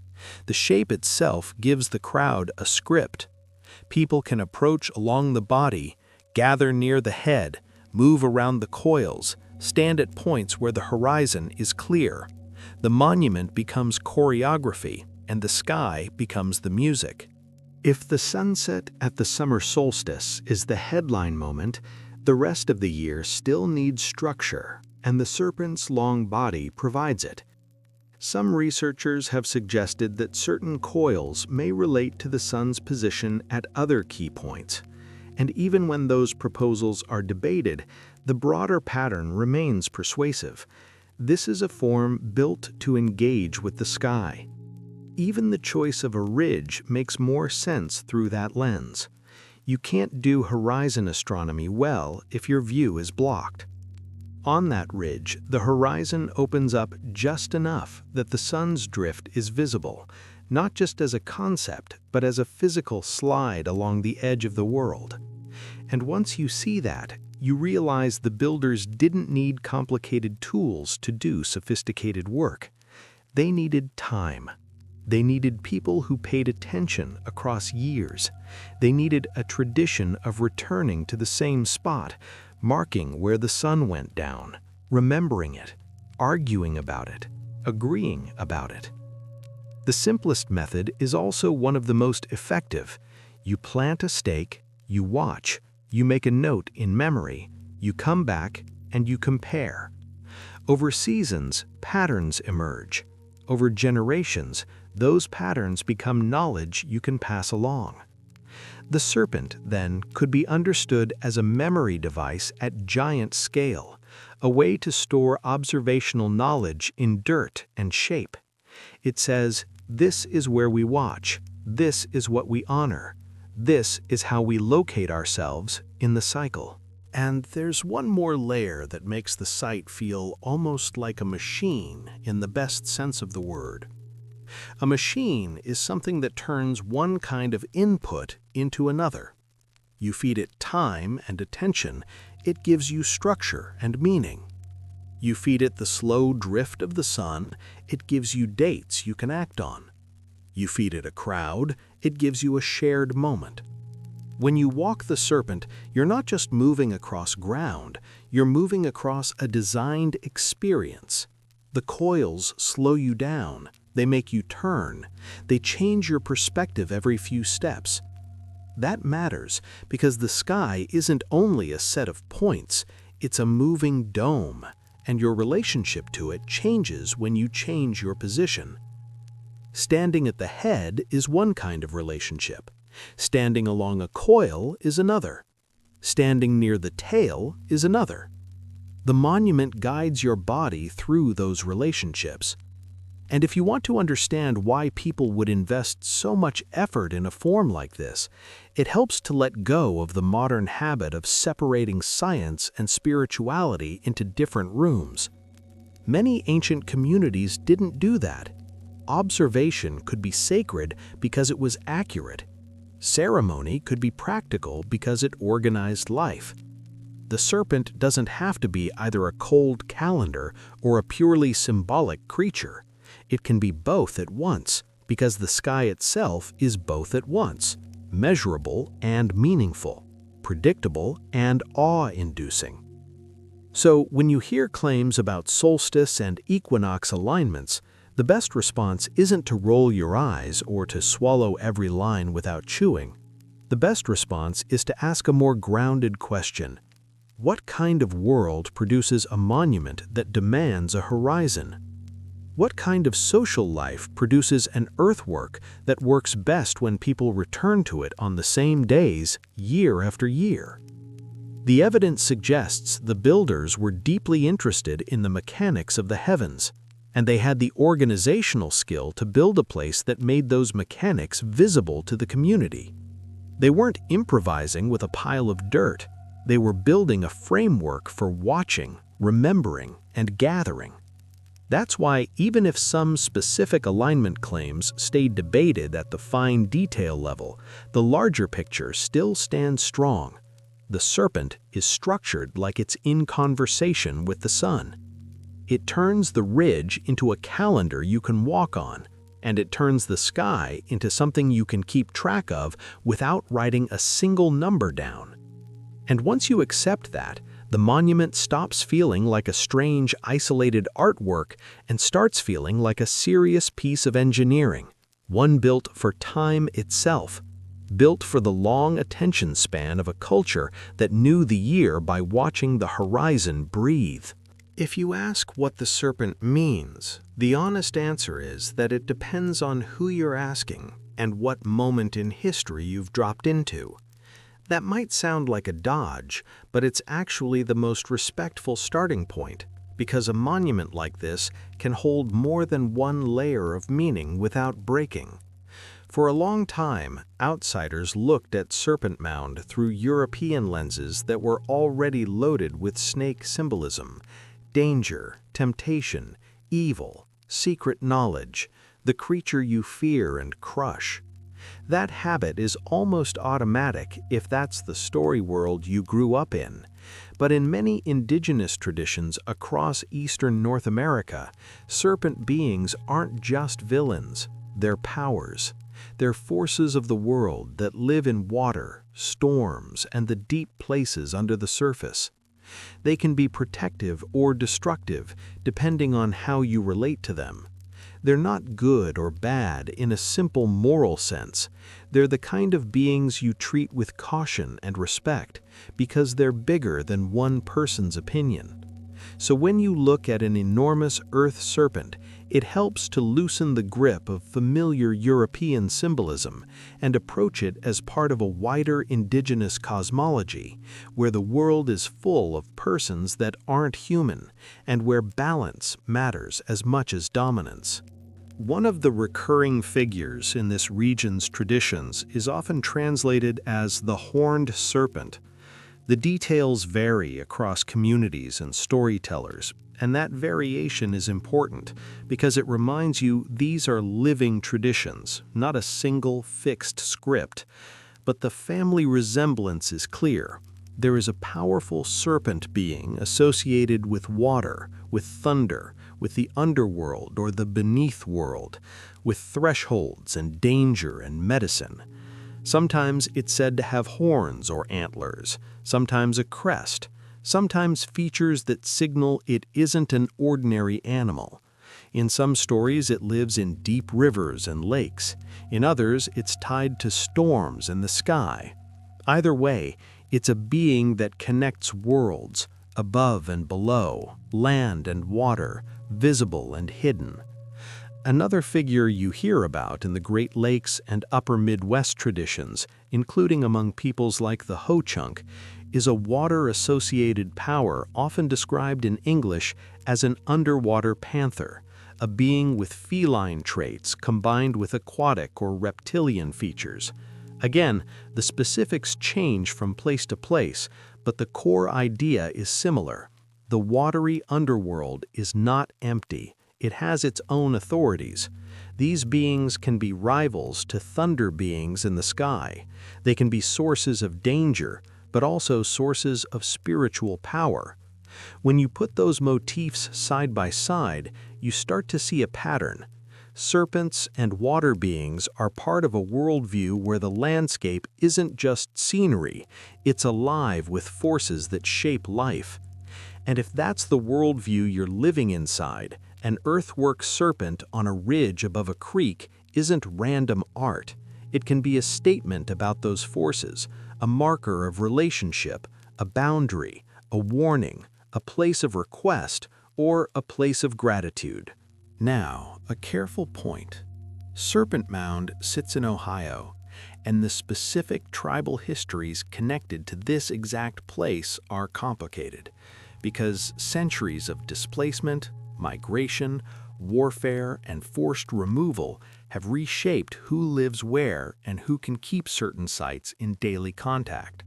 The shape itself gives the crowd a script. People can approach along the body, gather near the head, move around the coils, stand at points where the horizon is clear. The monument becomes choreography, and the sky becomes the music. If the sunset at the summer solstice is the headline moment, the rest of the year still needs structure, and the serpent's long body provides it. Some researchers have suggested that certain coils may relate to the sun's position at other key points. And even when those proposals are debated, the broader pattern remains persuasive. This is a form built to engage with the sky. Even the choice of a ridge makes more sense through that lens. You can't do horizon astronomy well if your view is blocked. On that ridge, the horizon opens up just enough that the sun's drift is visible, not just as a concept, but as a physical slide along the edge of the world. And once you see that, you realize the builders didn't need complicated tools to do sophisticated work. They needed time. They needed people who paid attention across years. They needed a tradition of returning to the same spot, marking where the sun went down, remembering it, arguing about it, agreeing about it. The simplest method is also one of the most effective. You plant a stake, you watch, you make a note in memory, you come back, and you compare. Over seasons, patterns emerge. Over generations, those patterns become knowledge you can pass along. The serpent, then, could be understood as a memory device at giant scale, a way to store observational knowledge in dirt and shape. It says, this is where we watch, this is what we honor, this is how we locate ourselves in the cycle. And there's one more layer that makes the site feel almost like a machine in the best sense of the word. A machine is something that turns one kind of input into another. You feed it time and attention, it gives you structure and meaning. You feed it the slow drift of the sun, it gives you dates you can act on. You feed it a crowd, it gives you a shared moment. When you walk the serpent, you're not just moving across ground, you're moving across a designed experience. The coils slow you down, they make you turn, they change your perspective every few steps. That matters because the sky isn't only a set of points, it's a moving dome, and your relationship to it changes when you change your position. Standing at the head is one kind of relationship. Standing along a coil is another. Standing near the tail is another. The monument guides your body through those relationships. And if you want to understand why people would invest so much effort in a form like this, it helps to let go of the modern habit of separating science and spirituality into different rooms. Many ancient communities didn't do that. Observation could be sacred because it was accurate. Ceremony could be practical because it organized life. The serpent doesn't have to be either a cold calendar or a purely symbolic creature. It can be both at once, because the sky itself is both at once, measurable and meaningful, predictable and awe-inducing. So when you hear claims about solstice and equinox alignments, the best response isn't to roll your eyes or to swallow every line without chewing. The best response is to ask a more grounded question. What kind of world produces a monument that demands a horizon? What kind of social life produces an earthwork that works best when people return to it on the same days, year after year? The evidence suggests the builders were deeply interested in the mechanics of the heavens, and they had the organizational skill to build a place that made those mechanics visible to the community. They weren't improvising with a pile of dirt. They were building a framework for watching, remembering, and gathering. That's why even if some specific alignment claims stay debated at the fine detail level, the larger picture still stands strong. The serpent is structured like it's in conversation with the sun. It turns the ridge into a calendar you can walk on, and it turns the sky into something you can keep track of without writing a single number down. And once you accept that, the monument stops feeling like a strange, isolated artwork and starts feeling like a serious piece of engineering, one built for time itself, built for the long attention span of a culture that knew the year by watching the horizon breathe. If you ask what the serpent means, the honest answer is that it depends on who you're asking and what moment in history you've dropped into. That might sound like a dodge, but it's actually the most respectful starting point, because a monument like this can hold more than one layer of meaning without breaking. For a long time, outsiders looked at Serpent Mound through European lenses that were already loaded with snake symbolism: danger, temptation, evil, secret knowledge, the creature you fear and crush. That habit is almost automatic if that's the story world you grew up in. But in many indigenous traditions across eastern North America, serpent beings aren't just villains, they're powers. They're forces of the world that live in water, storms, and the deep places under the surface. They can be protective or destructive, depending on how you relate to them. They're not good or bad in a simple moral sense. They're the kind of beings you treat with caution and respect, because they're bigger than one person's opinion. So when you look at an enormous earth serpent, it helps to loosen the grip of familiar European symbolism and approach it as part of a wider indigenous cosmology, where the world is full of persons that aren't human, and where balance matters as much as dominance. One of the recurring figures in this region's traditions is often translated as the horned serpent. The details vary across communities and storytellers, And that variation is important because it reminds you these are living traditions, not a single fixed script. But the family resemblance is clear. There is a powerful serpent being associated with water, with thunder, with the underworld or the beneath world, with thresholds and danger and medicine. Sometimes it's said to have horns or antlers, sometimes a crest, sometimes features that signal it isn't an ordinary animal. In some stories, it lives in deep rivers and lakes. In others, it's tied to storms and the sky. Either way, it's a being that connects worlds, above and below, land and water, visible and hidden. Another figure you hear about in the Great Lakes and Upper Midwest traditions, including among peoples like the Ho-Chunk, is a water-associated power often described in English as an underwater panther, a being with feline traits combined with aquatic or reptilian features. Again, the specifics change from place to place, but the core idea is similar. The watery underworld is not empty. It has its own authorities. These beings can be rivals to thunder beings in the sky. They can be sources of danger, but also sources of spiritual power. When you put those motifs side by side, you start to see a pattern. Serpents and water beings are part of a worldview where the landscape isn't just scenery, it's alive with forces that shape life. And if that's the worldview you're living inside, an earthwork serpent on a ridge above a creek isn't random art. It can be a statement about those forces, a marker of relationship, a boundary, a warning, a place of request, or a place of gratitude. Now, a careful point. Serpent Mound sits in Ohio, and the specific tribal histories connected to this exact place are complicated, because centuries of displacement, migration, warfare, and forced removal have reshaped who lives where and who can keep certain sites in daily contact.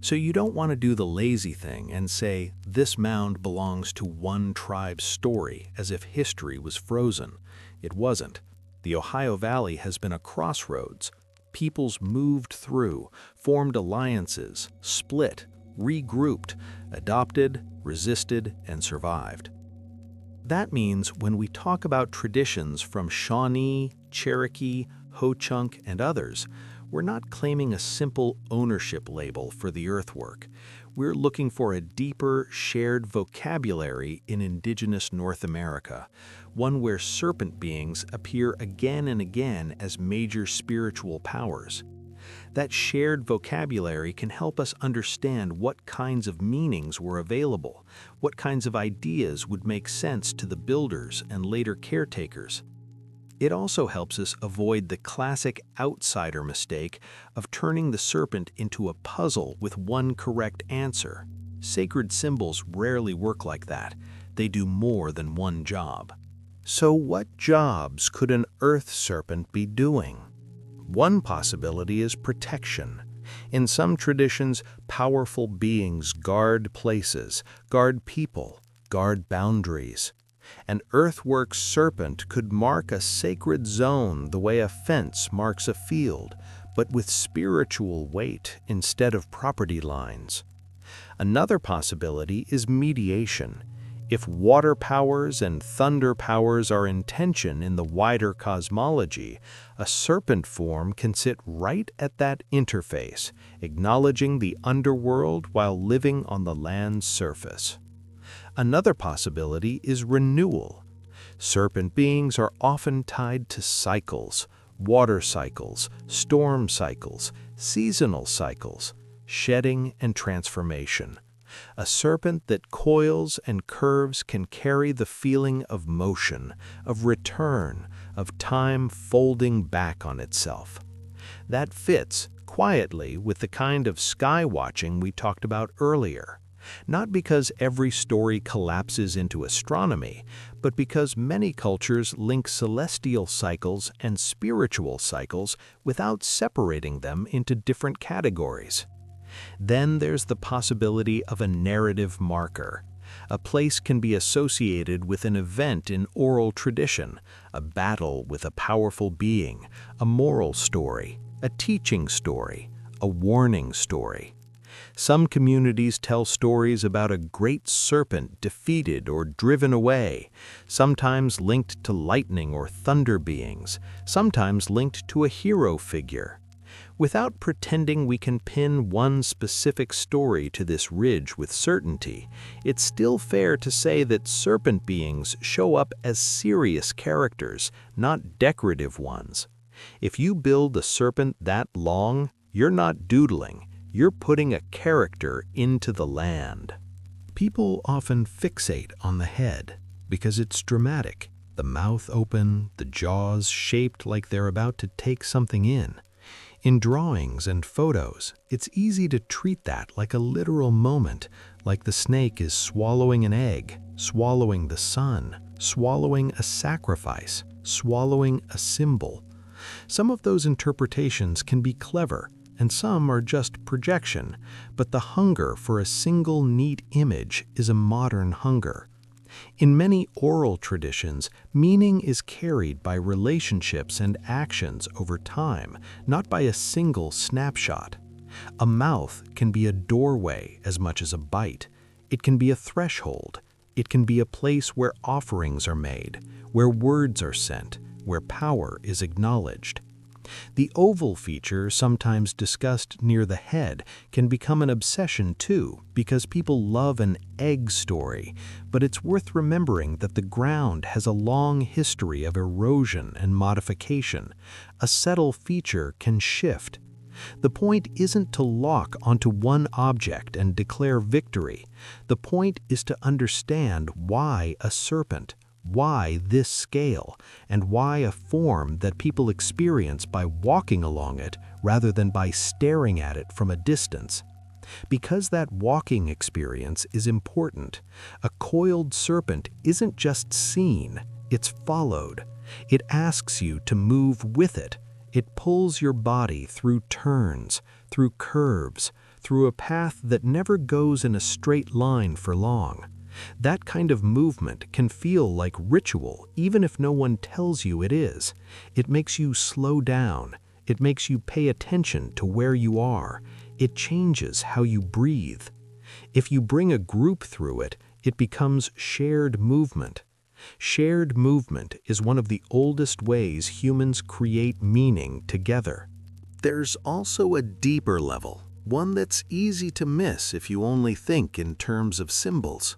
So you don't want to do the lazy thing and say, this mound belongs to one tribe's story, as if history was frozen. It wasn't. The Ohio Valley has been a crossroads. Peoples moved through, formed alliances, split, regrouped, adopted, resisted, and survived. That means when we talk about traditions from Shawnee, Cherokee, Ho-Chunk, and others, we're not claiming a simple ownership label for the earthwork. We're looking for a deeper, shared vocabulary in Indigenous North America, one where serpent beings appear again and again as major spiritual powers. That shared vocabulary can help us understand what kinds of meanings were available, what kinds of ideas would make sense to the builders and later caretakers. It also helps us avoid the classic outsider mistake of turning the serpent into a puzzle with one correct answer. Sacred symbols rarely work like that. They do more than one job. So what jobs could an earth serpent be doing? One possibility is protection. In some traditions, powerful beings guard places, guard people, guard boundaries. An earthwork serpent could mark a sacred zone the way a fence marks a field, but with spiritual weight instead of property lines. Another possibility is mediation. If water powers and thunder powers are in tension in the wider cosmology, a serpent form can sit right at that interface, acknowledging the underworld while living on the land's surface. Another possibility is renewal. Serpent beings are often tied to cycles, water cycles, storm cycles, seasonal cycles, shedding and transformation. A serpent that coils and curves can carry the feeling of motion, of return, of time folding back on itself. That fits quietly with the kind of sky watching we talked about earlier. Not because every story collapses into astronomy, but because many cultures link celestial cycles and spiritual cycles without separating them into different categories. Then there's the possibility of a narrative marker. A place can be associated with an event in oral tradition, a battle with a powerful being, a moral story, a teaching story, a warning story. Some communities tell stories about a great serpent defeated or driven away, sometimes linked to lightning or thunder beings, sometimes linked to a hero figure. Without pretending we can pin one specific story to this ridge with certainty, it's still fair to say that serpent beings show up as serious characters, not decorative ones. If you build a serpent that long, you're not doodling. You're putting a character into the land. People often fixate on the head because it's dramatic. The mouth open, the jaws shaped like they're about to take something in. In drawings and photos, it's easy to treat that like a literal moment, like the snake is swallowing an egg, swallowing the sun, swallowing a sacrifice, swallowing a symbol. Some of those interpretations can be clever, and some are just projection, but the hunger for a single neat image is a modern hunger. In many oral traditions, meaning is carried by relationships and actions over time, not by a single snapshot. A mouth can be a doorway as much as a bite. It can be a threshold. It can be a place where offerings are made, where words are sent, where power is acknowledged. The oval feature, sometimes discussed near the head, can become an obsession too, because people love an egg story, but it's worth remembering that the ground has a long history of erosion and modification. A settle feature can shift. The point isn't to lock onto one object and declare victory. The point is to understand why a serpent, why this scale, and why a form that people experience by walking along it rather than by staring at it from a distance. Because that walking experience is important, a coiled serpent isn't just seen, it's followed. It asks you to move with it. It pulls your body through turns, through curves, through a path that never goes in a straight line for long. That kind of movement can feel like ritual even if no one tells you it is. It makes you slow down. It makes you pay attention to where you are. It changes how you breathe. If you bring a group through it, it becomes shared movement. Shared movement is one of the oldest ways humans create meaning together. There's also a deeper level, one that's easy to miss if you only think in terms of symbols.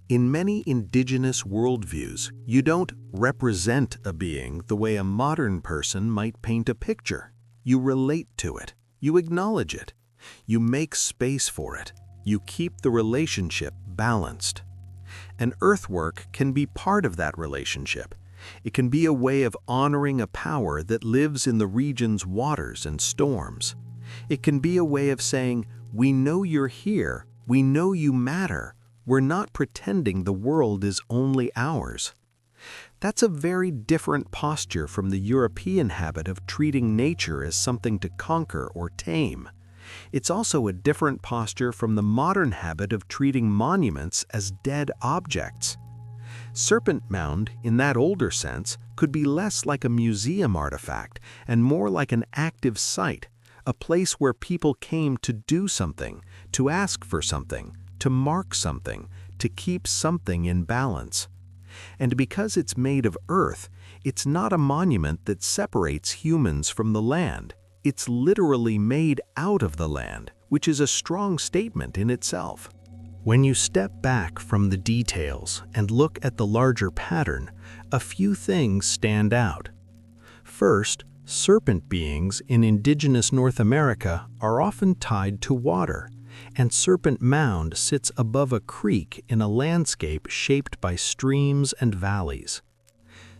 In many indigenous worldviews, you don't represent a being the way a modern person might paint a picture. You relate to it. You acknowledge it. You make space for it. You keep the relationship balanced. An earthwork can be part of that relationship. It can be a way of honoring a power that lives in the region's waters and storms. It can be a way of saying, "We know you're here. We know you matter. We're not pretending the world is only ours." That's a very different posture from the European habit of treating nature as something to conquer or tame. It's also a different posture from the modern habit of treating monuments as dead objects. Serpent Mound, in that older sense, could be less like a museum artifact and more like an active site, a place where people came to do something, to ask for something, to mark something, to keep something in balance. And because it's made of earth, it's not a monument that separates humans from the land. It's literally made out of the land, which is a strong statement in itself. When you step back from the details and look at the larger pattern, a few things stand out. First, serpent beings in indigenous North America are often tied to water, and Serpent Mound sits above a creek in a landscape shaped by streams and valleys.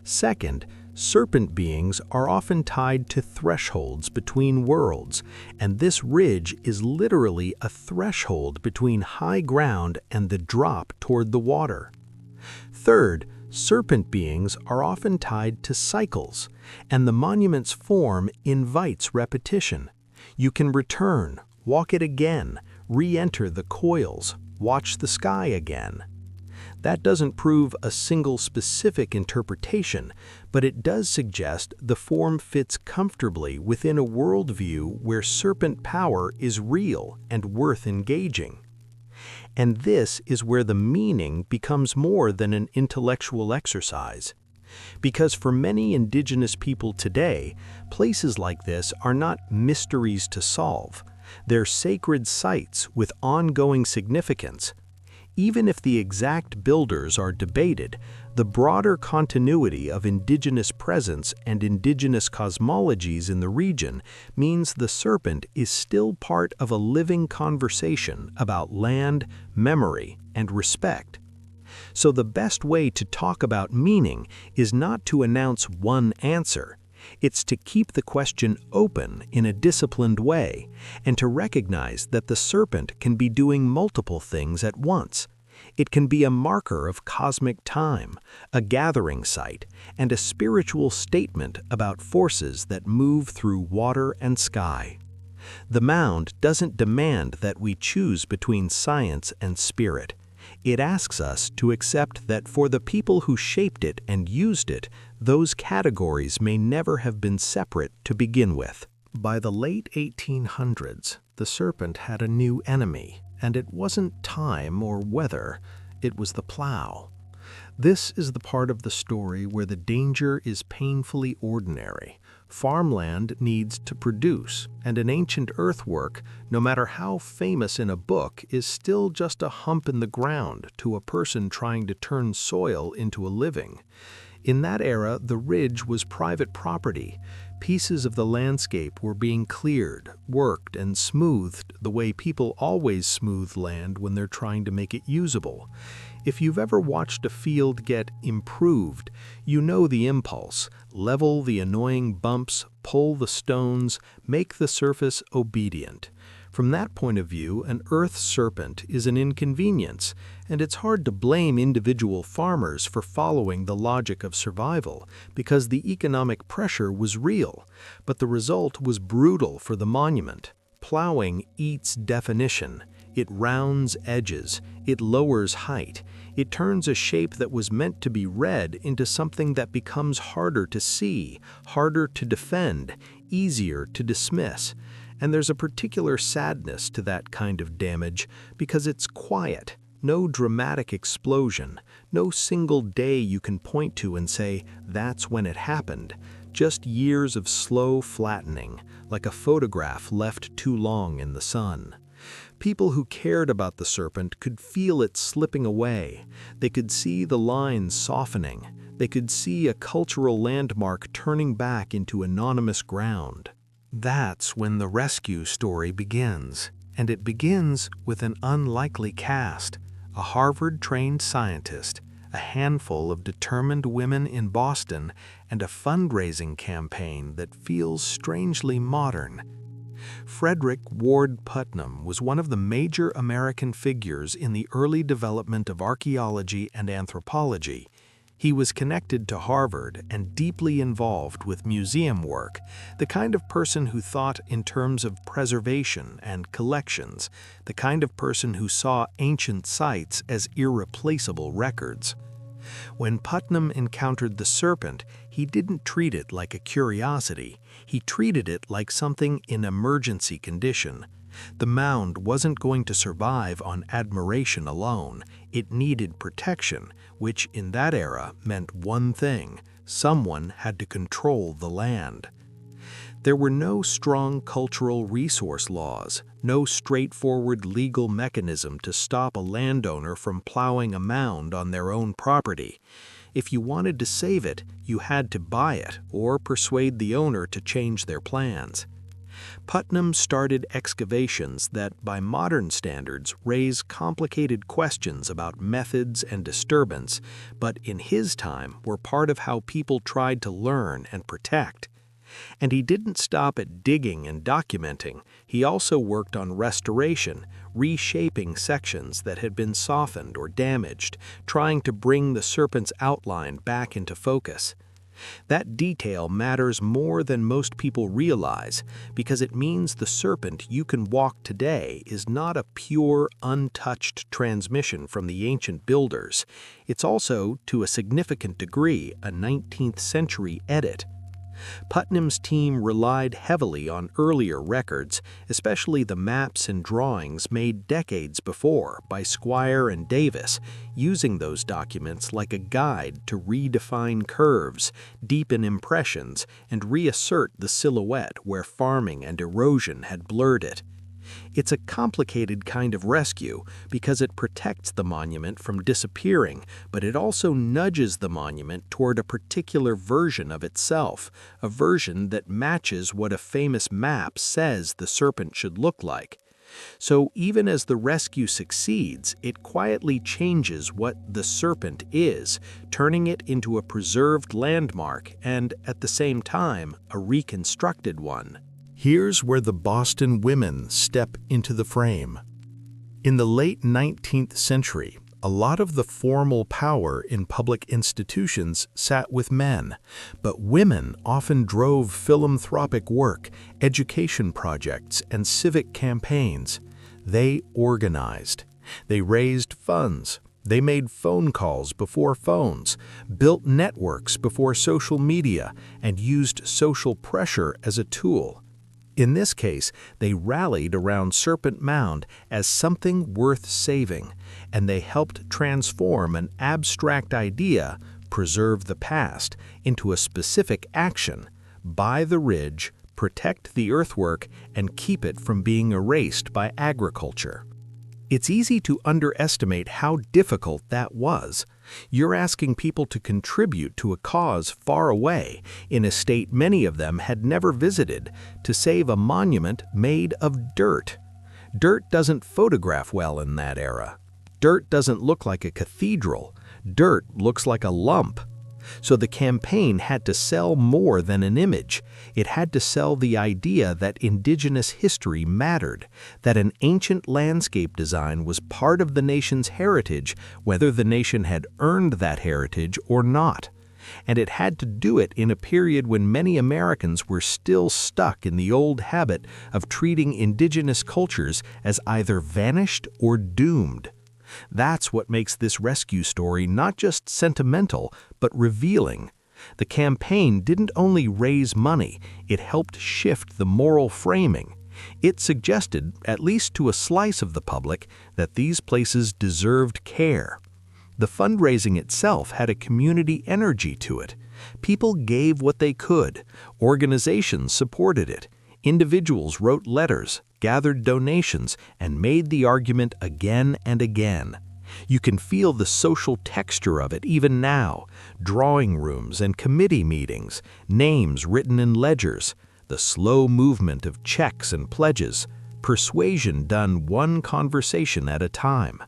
Second, serpent beings are often tied to thresholds between worlds, and this ridge is literally a threshold between high ground and the drop toward the water. Third, serpent beings are often tied to cycles, and the monument's form invites repetition. You can return, walk it again, re-enter the coils, watch the sky again. That doesn't prove a single specific interpretation, but it does suggest the form fits comfortably within a worldview where serpent power is real and worth engaging. And this is where the meaning becomes more than an intellectual exercise. Because for many Indigenous people today, places like this are not mysteries to solve. They're sacred sites with ongoing significance. Even if the exact builders are debated, the broader continuity of Indigenous presence and Indigenous cosmologies in the region means the serpent is still part of a living conversation about land, memory, and respect. So the best way to talk about meaning is not to announce one answer. It's to keep the question open in a disciplined way, and to recognize that the serpent can be doing multiple things at once. It can be a marker of cosmic time, a gathering site, and a spiritual statement about forces that move through water and sky. The mound doesn't demand that we choose between science and spirit. It asks us to accept that for the people who shaped it and used it, those categories may never have been separate to begin with. By the late 1800s, the serpent had a new enemy, and it wasn't time or weather, it was the plow. This is the part of the story where the danger is painfully ordinary. Farmland needs to produce, and an ancient earthwork, no matter how famous in a book, is still just a hump in the ground to a person trying to turn soil into a living. In that era, the ridge was private property. Pieces of the landscape were being cleared, worked, and smoothed the way people always smooth land when they're trying to make it usable. If you've ever watched a field get improved, you know the impulse. Level the annoying bumps, pull the stones, make the surface obedient. From that point of view, an earth serpent is an inconvenience, and it's hard to blame individual farmers for following the logic of survival, because the economic pressure was real, but the result was brutal for the monument. Plowing eats definition. It rounds edges, it lowers height, it turns a shape that was meant to be read into something that becomes harder to see, harder to defend, easier to dismiss. And there's a particular sadness to that kind of damage because it's quiet, no dramatic explosion, no single day you can point to and say, that's when it happened. Just years of slow flattening, like a photograph left too long in the sun. People who cared about the serpent could feel it slipping away. They could see the lines softening. They could see a cultural landmark turning back into anonymous ground. That's when the rescue story begins, and it begins with an unlikely cast: a Harvard-trained scientist, a handful of determined women in Boston, and a fundraising campaign that feels strangely modern. Frederick Ward Putnam was one of the major American figures in the early development of archaeology and anthropology. He was connected to Harvard and deeply involved with museum work, the kind of person who thought in terms of preservation and collections, the kind of person who saw ancient sites as irreplaceable records. When Putnam encountered the serpent, he didn't treat it like a curiosity. He treated it like something in emergency condition. The mound wasn't going to survive on admiration alone. It needed protection, which in that era meant one thing: someone had to control the land. There were no strong cultural resource laws, no straightforward legal mechanism to stop a landowner from plowing a mound on their own property. If you wanted to save it, you had to buy it or persuade the owner to change their plans. Putnam started excavations that, by modern standards, raise complicated questions about methods and disturbance, but in his time were part of how people tried to learn and protect. And he didn't stop at digging and documenting. He also worked on restoration, reshaping sections that had been softened or damaged, trying to bring the serpent's outline back into focus. That detail matters more than most people realize because it means the serpent you can walk today is not a pure, untouched transmission from the ancient builders. It's also, to a significant degree, a 19th century edit. Putnam's team relied heavily on earlier records, especially the maps and drawings made decades before by Squire and Davis, using those documents like a guide to redefine curves, deepen impressions, and reassert the silhouette where farming and erosion had blurred it. It's a complicated kind of rescue because it protects the monument from disappearing, but it also nudges the monument toward a particular version of itself, a version that matches what a famous map says the serpent should look like. So even as the rescue succeeds, it quietly changes what the serpent is, turning it into a preserved landmark and, at the same time, a reconstructed one. Here's where the Boston women step into the frame. In the late 19th century, a lot of the formal power in public institutions sat with men, but women often drove philanthropic work, education projects, and civic campaigns. They organized. They raised funds. They made phone calls before phones, built networks before social media, and used social pressure as a tool. In this case, they rallied around Serpent Mound as something worth saving, and they helped transform an abstract idea, preserve the past, into a specific action: buy the ridge, protect the earthwork, and keep it from being erased by agriculture. It's easy to underestimate how difficult that was. You're asking people to contribute to a cause far away, in a state many of them had never visited, to save a monument made of dirt. Dirt doesn't photograph well in that era. Dirt doesn't look like a cathedral. Dirt looks like a lump. So the campaign had to sell more than an image. It had to sell the idea that Indigenous history mattered, that an ancient landscape design was part of the nation's heritage, whether the nation had earned that heritage or not. And it had to do it in a period when many Americans were still stuck in the old habit of treating Indigenous cultures as either vanished or doomed. That's what makes this rescue story not just sentimental, but revealing. The campaign didn't only raise money, it helped shift the moral framing. It suggested, at least to a slice of the public, that these places deserved care. The fundraising itself had a community energy to it. People gave what they could. Organizations supported it. Individuals wrote letters, gathered donations, and made the argument again and again. You can feel the social texture of it even now: drawing rooms and committee meetings, names written in ledgers, the slow movement of checks and pledges, persuasion done one conversation at a time.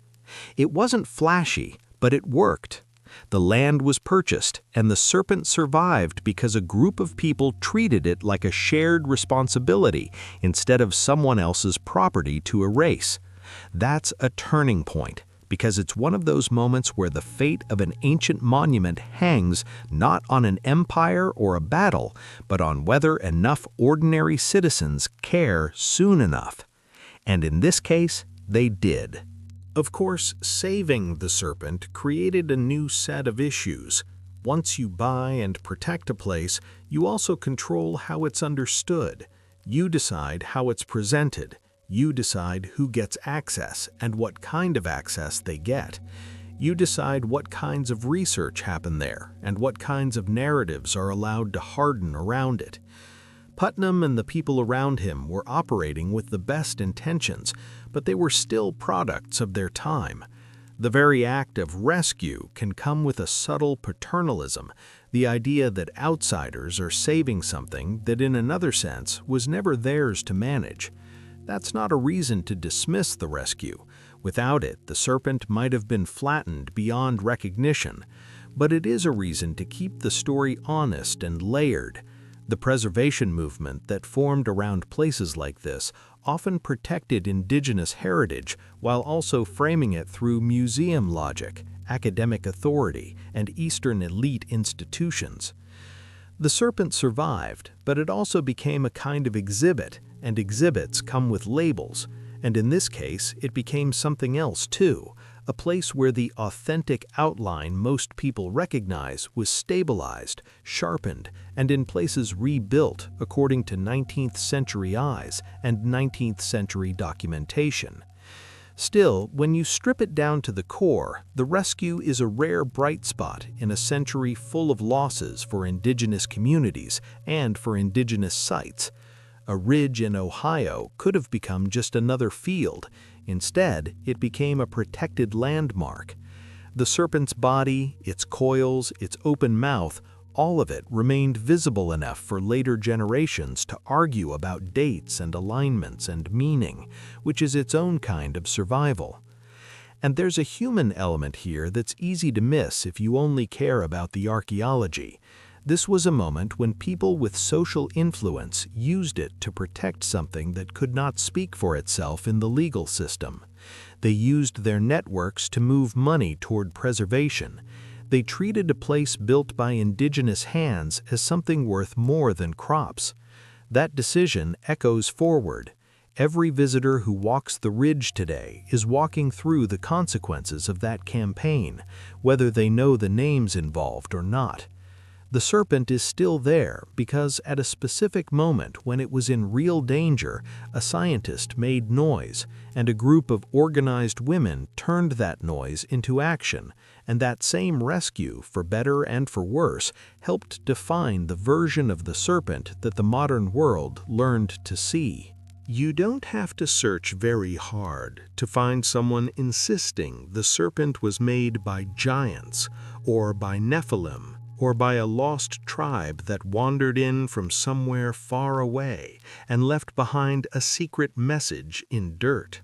It wasn't flashy, but it worked. The land was purchased, and the serpent survived because a group of people treated it like a shared responsibility instead of someone else's property to erase. That's a turning point, because it's one of those moments where the fate of an ancient monument hangs not on an empire or a battle, but on whether enough ordinary citizens care soon enough. And in this case, they did. Of course, saving the serpent created a new set of issues. Once you buy and protect a place, you also control how it's understood. You decide how it's presented. You decide who gets access and what kind of access they get. You decide what kinds of research happen there and what kinds of narratives are allowed to harden around it. Putnam and the people around him were operating with the best intentions, but they were still products of their time. The very act of rescue can come with a subtle paternalism, the idea that outsiders are saving something that in another sense was never theirs to manage. That's not a reason to dismiss the rescue. Without it, the serpent might have been flattened beyond recognition, but it is a reason to keep the story honest and layered. The preservation movement that formed around places like this often protected Indigenous heritage while also framing it through museum logic, academic authority, and Eastern elite institutions. The serpent survived, but it also became a kind of exhibit, and exhibits come with labels, and in this case it became something else too, a place where the authentic outline most people recognize was stabilized, sharpened, and in places rebuilt according to 19th century eyes and 19th century documentation. Still, when you strip it down to the core, the rescue is a rare bright spot in a century full of losses for Indigenous communities and for Indigenous sites. A ridge in Ohio could have become just another field. Instead, it became a protected landmark. The serpent's body, its coils, its open mouth, all of it remained visible enough for later generations to argue about dates and alignments and meaning, which is its own kind of survival. And there's a human element here that's easy to miss if you only care about the archaeology. This was a moment when people with social influence used it to protect something that could not speak for itself in the legal system. They used their networks to move money toward preservation. They treated a place built by Indigenous hands as something worth more than crops. That decision echoes forward. Every visitor who walks the ridge today is walking through the consequences of that campaign, whether they know the names involved or not. The serpent is still there because at a specific moment when it was in real danger, a scientist made noise, and a group of organized women turned that noise into action, and that same rescue, for better and for worse, helped define the version of the serpent that the modern world learned to see. You don't have to search very hard to find someone insisting the serpent was made by giants, or by Nephilim, or by a lost tribe that wandered in from somewhere far away and left behind a secret message in dirt.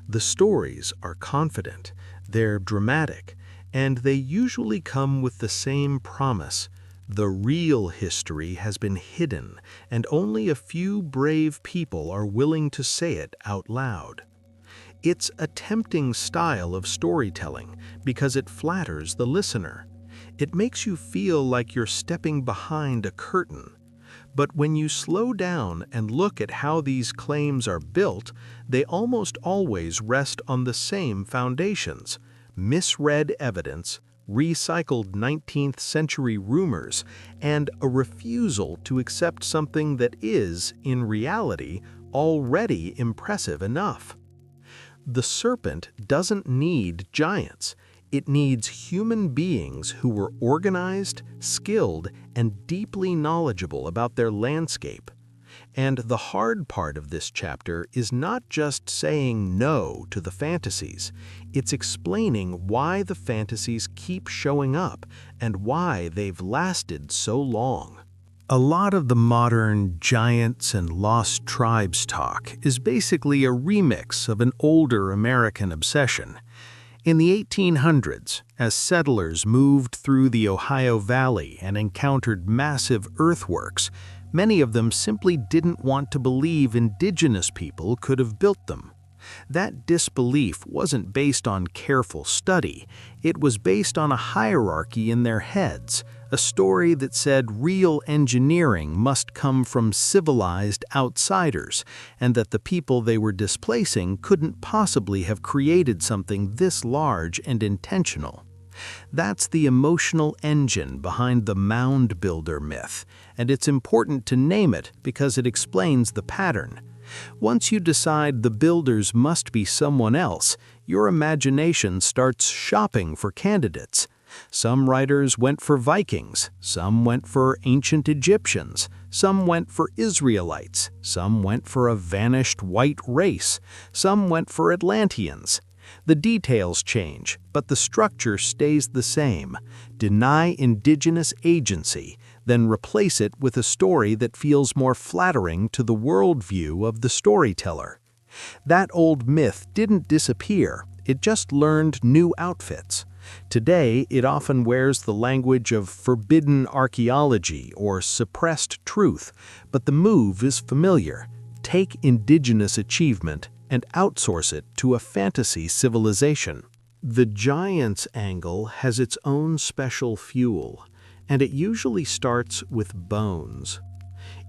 The stories are confident, they're dramatic, and they usually come with the same promise. The real history has been hidden, and only a few brave people are willing to say it out loud. It's a tempting style of storytelling because it flatters the listener. It makes you feel like you're stepping behind a curtain. But when you slow down and look at how these claims are built, they almost always rest on the same foundations: misread evidence, recycled 19th century rumors, and a refusal to accept something that is, in reality, already impressive enough. The serpent doesn't need giants. It needs human beings who were organized, skilled, and deeply knowledgeable about their landscape. And the hard part of this chapter is not just saying no to the fantasies. It's explaining why the fantasies keep showing up and why they've lasted so long. A lot of the modern giants and lost tribes talk is basically a remix of an older American obsession. In the 1800s, as settlers moved through the Ohio Valley and encountered massive earthworks, many of them simply didn't want to believe Indigenous people could have built them. That disbelief wasn't based on careful study. It was based on a hierarchy in their heads, a story that said real engineering must come from civilized outsiders, and that the people they were displacing couldn't possibly have created something this large and intentional. That's the emotional engine behind the mound builder myth, and it's important to name it because it explains the pattern. Once you decide the builders must be someone else, your imagination starts shopping for candidates. Some writers went for Vikings, some went for ancient Egyptians, some went for Israelites, some went for a vanished white race, some went for Atlanteans. The details change, but the structure stays the same. Deny Indigenous agency, then replace it with a story that feels more flattering to the worldview of the storyteller. That old myth didn't disappear, it just learned new outfits. Today, it often wears the language of forbidden archaeology or suppressed truth, but the move is familiar. Take Indigenous achievement and outsource it to a fantasy civilization. The giants angle has its own special fuel. and it usually starts with bones.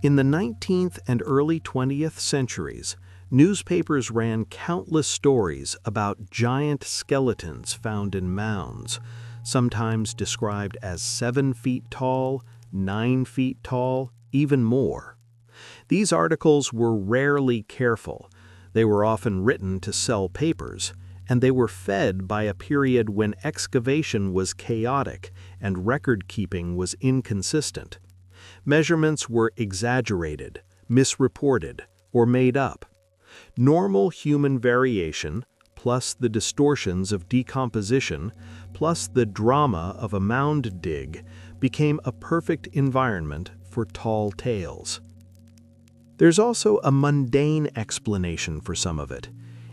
In the 19th and early 20th centuries, newspapers ran countless stories about giant skeletons found in mounds, sometimes described as 7 feet tall, 9 feet tall, even more. These articles were rarely careful. They were often written to sell papers, and they were fed by a period when excavation was chaotic and record-keeping was inconsistent. Measurements were exaggerated, misreported, or made up. Normal human variation, plus the distortions of decomposition, plus the drama of a mound dig, became a perfect environment for tall tales. There's also a mundane explanation for some of it.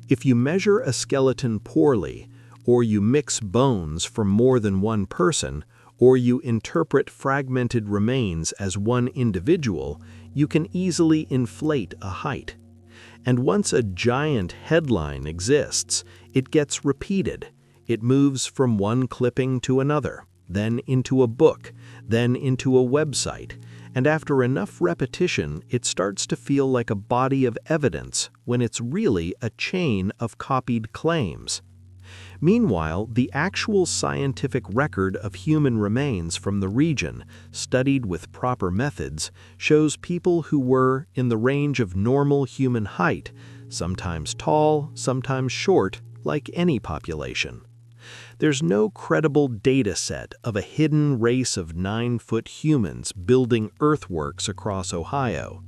If you measure a skeleton poorly, or you mix bones from more than one person, or you interpret fragmented remains as one individual, you can easily inflate a height. And once a giant headline exists, it gets repeated. It moves from one clipping to another, then into a book, then into a website, and after enough repetition, it starts to feel like a body of evidence when it's really a chain of copied claims. Meanwhile, the actual scientific record of human remains from the region, studied with proper methods, shows people who were in the range of normal human height, sometimes tall, sometimes short, like any population. There's no credible data set of a hidden race of 9-foot humans building earthworks across Ohio.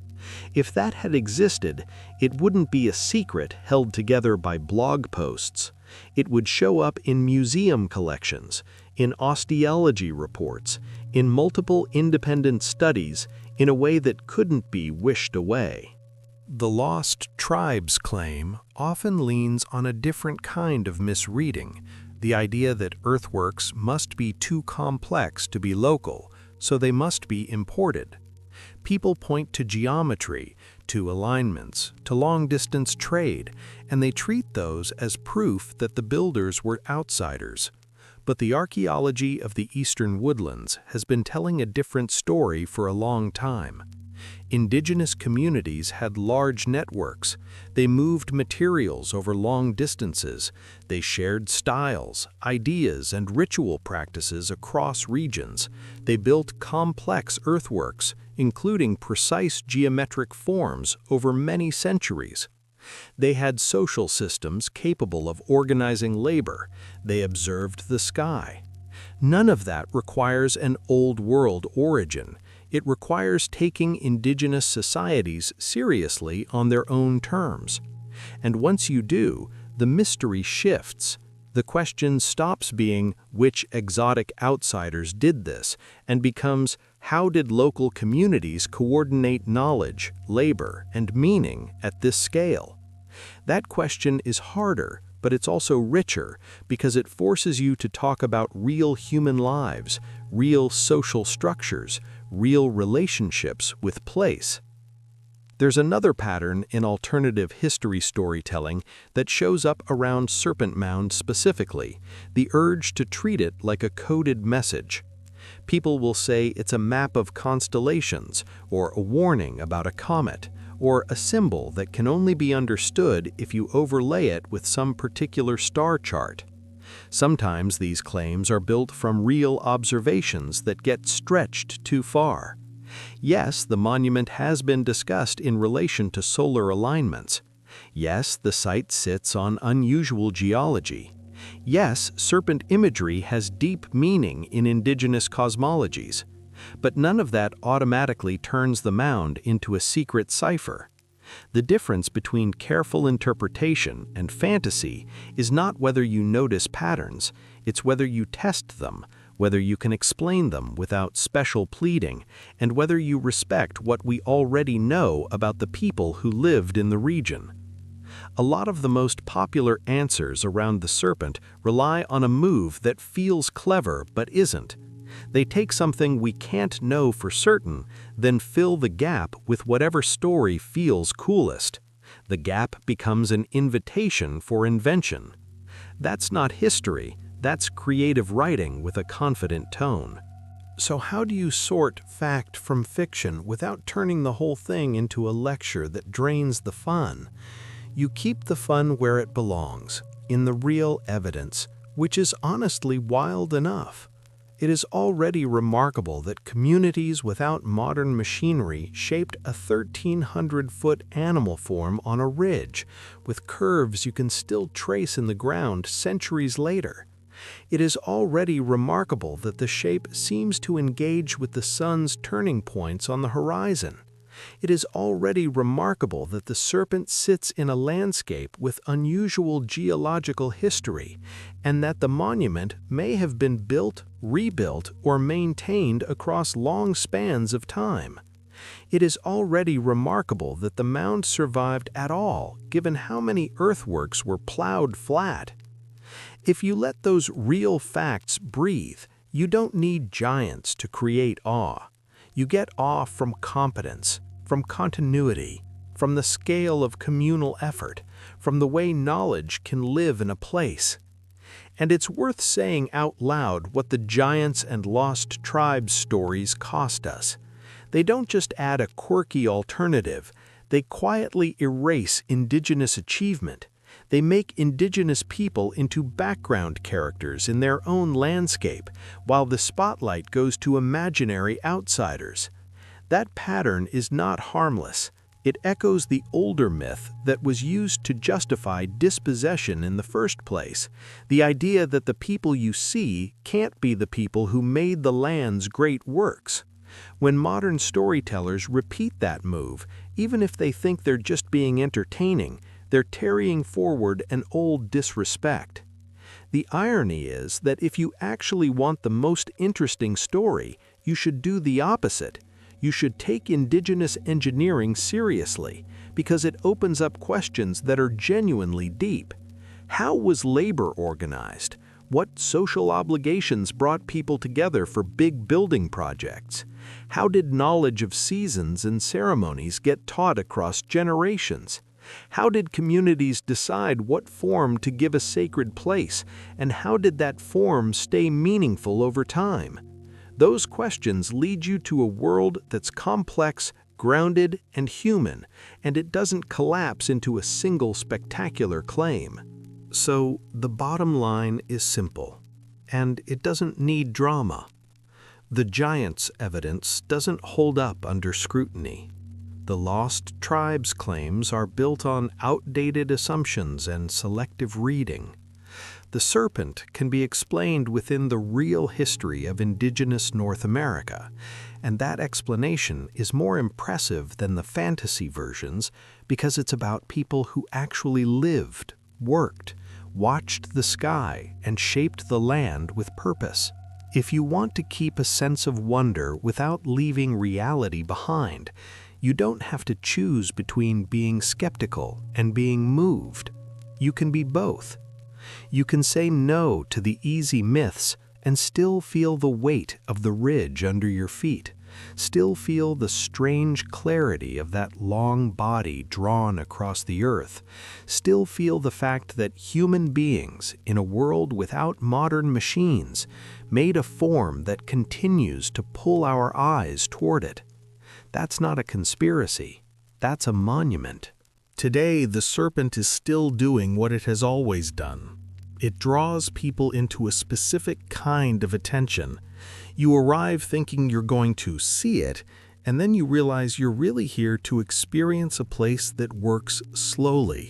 If that had existed, it wouldn't be a secret held together by blog posts. It would show up in museum collections, in osteology reports, in multiple independent studies, in a way that couldn't be wished away. The lost tribes claim often leans on a different kind of misreading, the idea that earthworks must be too complex to be local, so they must be imported. People point to geometry, to alignments, to long-distance trade, and they treat those as proof that the builders were outsiders. But the archaeology of the eastern woodlands has been telling a different story for a long time. Indigenous communities had large networks. They moved materials over long distances. They shared styles, ideas, and ritual practices across regions. They built complex earthworks, including precise geometric forms over many centuries. They had social systems capable of organizing labor. They observed the sky. None of that requires an old world origin. It requires taking indigenous societies seriously on their own terms. And once you do, the mystery shifts. The question stops being which exotic outsiders did this and becomes how did local communities coordinate knowledge, labor, and meaning at this scale? That question is harder, but it's also richer because it forces you to talk about real human lives, real social structures, real relationships with place. There's another pattern in alternative history storytelling that shows up around Serpent Mound specifically, the urge to treat it like a coded message. People will say it's a map of constellations, or a warning about a comet, or a symbol that can only be understood if you overlay it with some particular star chart. Sometimes these claims are built from real observations that get stretched too far. Yes, the monument has been discussed in relation to solar alignments. Yes, the site sits on unusual geology. Yes, serpent imagery has deep meaning in indigenous cosmologies. But none of that automatically turns the mound into a secret cipher. The difference between careful interpretation and fantasy is not whether you notice patterns, it's whether you test them, whether you can explain them without special pleading, and whether you respect what we already know about the people who lived in the region. A lot of the most popular answers around the serpent rely on a move that feels clever but isn't. They take something we can't know for certain, then fill the gap with whatever story feels coolest. The gap becomes an invitation for invention. That's not history, that's creative writing with a confident tone. So how do you sort fact from fiction without turning the whole thing into a lecture that drains the fun? You keep the fun where it belongs, in the real evidence, which is honestly wild enough. It is already remarkable that communities without modern machinery shaped a 1,300-foot animal form on a ridge, with curves you can still trace in the ground centuries later. It is already remarkable that the shape seems to engage with the sun's turning points on the horizon. It is already remarkable that the serpent sits in a landscape with unusual geological history, and that the monument may have been built, rebuilt, or maintained across long spans of time. It is already remarkable that the mound survived at all, given how many earthworks were plowed flat. If you let those real facts breathe, you don't need giants to create awe. You get awe from competence, from continuity, from the scale of communal effort, from the way knowledge can live in a place. And it's worth saying out loud what the giants and lost tribes stories cost us. They don't just add a quirky alternative, they quietly erase Indigenous achievement. They make Indigenous people into background characters in their own landscape, while the spotlight goes to imaginary outsiders. That pattern is not harmless. It echoes the older myth that was used to justify dispossession in the first place, the idea that the people you see can't be the people who made the land's great works. When modern storytellers repeat that move, even if they think they're just being entertaining, they're carrying forward an old disrespect. The irony is that if you actually want the most interesting story, you should do the opposite. You should take Indigenous engineering seriously, because it opens up questions that are genuinely deep. How was labor organized? What social obligations brought people together for big building projects? How did knowledge of seasons and ceremonies get taught across generations? How did communities decide what form to give a sacred place, and how did that form stay meaningful over time? Those questions lead you to a world that's complex, grounded, and human, and it doesn't collapse into a single spectacular claim. So, the bottom line is simple, and it doesn't need drama. The giants' evidence doesn't hold up under scrutiny. The lost tribes' claims are built on outdated assumptions and selective reading. The serpent can be explained within the real history of Indigenous North America, and that explanation is more impressive than the fantasy versions because it's about people who actually lived, worked, watched the sky, and shaped the land with purpose. If you want to keep a sense of wonder without leaving reality behind, you don't have to choose between being skeptical and being moved. You can be both. You can say no to the easy myths and still feel the weight of the ridge under your feet, still feel the strange clarity of that long body drawn across the earth, still feel the fact that human beings, in a world without modern machines, made a form that continues to pull our eyes toward it. That's not a conspiracy. That's a monument. Today, the serpent is still doing what it has always done. It draws people into a specific kind of attention. You arrive thinking you're going to see it, and then you realize you're really here to experience a place that works slowly.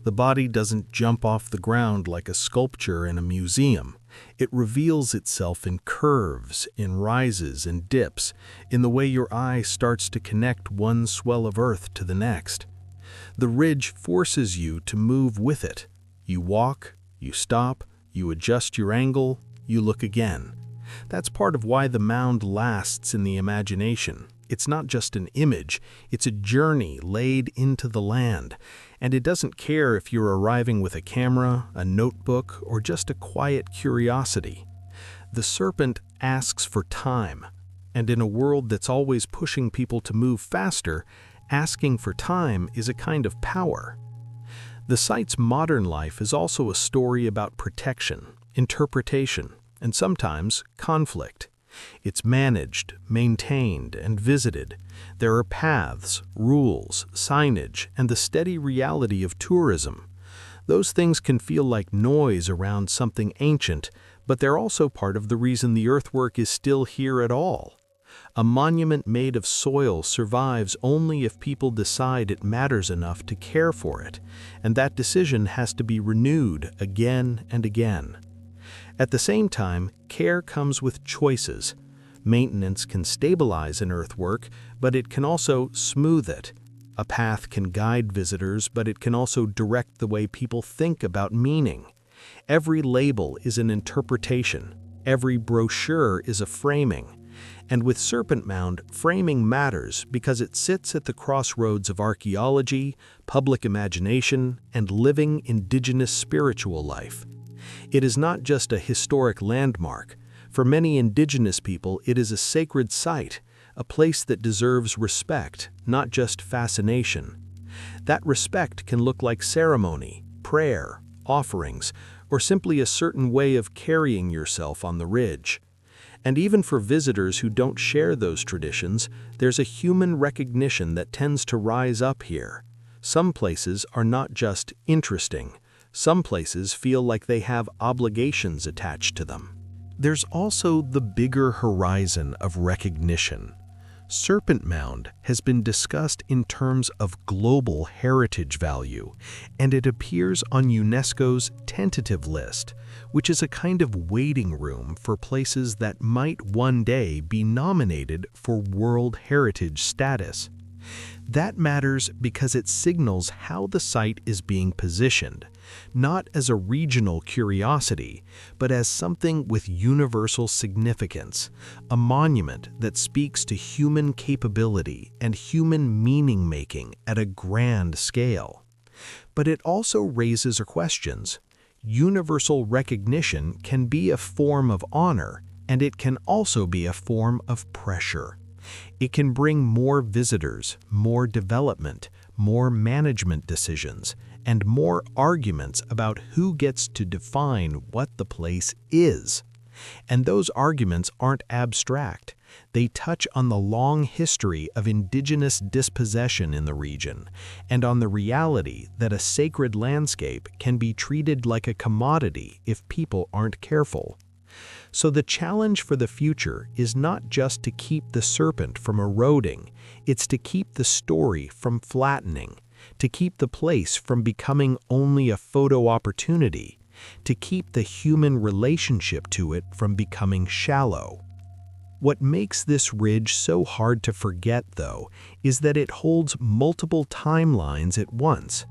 The body doesn't jump off the ground like a sculpture in a museum. It reveals itself in curves, in rises and dips, in the way your eye starts to connect one swell of earth to the next. The ridge forces you to move with it. You walk, you stop, you adjust your angle, you look again. That's part of why the mound lasts in the imagination. It's not just an image, it's a journey laid into the land. And it doesn't care if you're arriving with a camera, a notebook, or just a quiet curiosity. The serpent asks for time. And in a world that's always pushing people to move faster, asking for time is a kind of power. The site's modern life is also a story about protection, interpretation, and sometimes conflict. It's managed, maintained, and visited. There are paths, rules, signage, and the steady reality of tourism. Those things can feel like noise around something ancient, but they're also part of the reason the earthwork is still here at all. A monument made of soil survives only if people decide it matters enough to care for it, and that decision has to be renewed again and again. At the same time, care comes with choices. Maintenance can stabilize an earthwork, but it can also smooth it. A path can guide visitors, but it can also direct the way people think about meaning. Every label is an interpretation. Every brochure is a framing. And with Serpent Mound, framing matters because it sits at the crossroads of archaeology, public imagination, and living Indigenous spiritual life. It is not just a historic landmark. For many Indigenous people, it is a sacred site, a place that deserves respect, not just fascination. That respect can look like ceremony, prayer, offerings, or simply a certain way of carrying yourself on the ridge. And even for visitors who don't share those traditions, there's a human recognition that tends to rise up here. Some places are not just interesting. Some places feel like they have obligations attached to them. There's also the bigger horizon of recognition. Serpent Mound has been discussed in terms of global heritage value, and it appears on UNESCO's tentative list, which is a kind of waiting room for places that might one day be nominated for World Heritage status. That matters because it signals how the site is being positioned, not as a regional curiosity, but as something with universal significance, a monument that speaks to human capability and human meaning-making at a grand scale. But it also raises questions. Universal recognition can be a form of honor, and it can also be a form of pressure. It can bring more visitors, more development, more management decisions, and more arguments about who gets to define what the place is. And those arguments aren't abstract. They touch on the long history of Indigenous dispossession in the region, and on the reality that a sacred landscape can be treated like a commodity if people aren't careful. So the challenge for the future is not just to keep the serpent from eroding, it's to keep the story from flattening, to keep the place from becoming only a photo opportunity, to keep the human relationship to it from becoming shallow. What makes this ridge so hard to forget, though, is that it holds multiple timelines at once.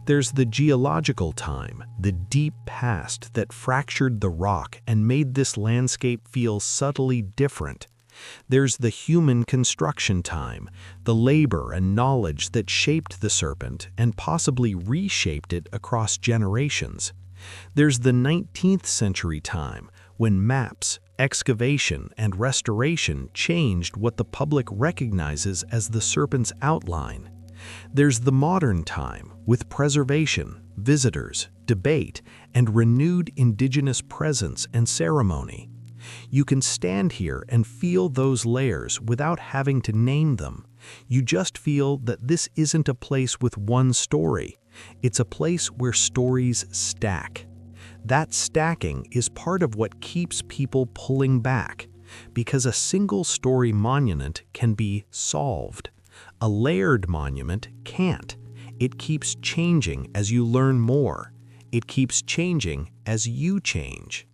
There's the geological time, the deep past that fractured the rock and made this landscape feel subtly different. There's the human construction time, the labor and knowledge that shaped the serpent and possibly reshaped it across generations. There's the 19th century time, when maps, excavation, and restoration changed what the public recognizes as the serpent's outline. There's the modern time, with preservation, visitors, debate, and renewed Indigenous presence and ceremony. You can stand here and feel those layers without having to name them. You just feel that this isn't a place with one story. It's a place where stories stack. That stacking is part of what keeps people pulling back, because a single-story monument can be solved. A layered monument can't. It keeps changing as you learn more. It keeps changing as you change.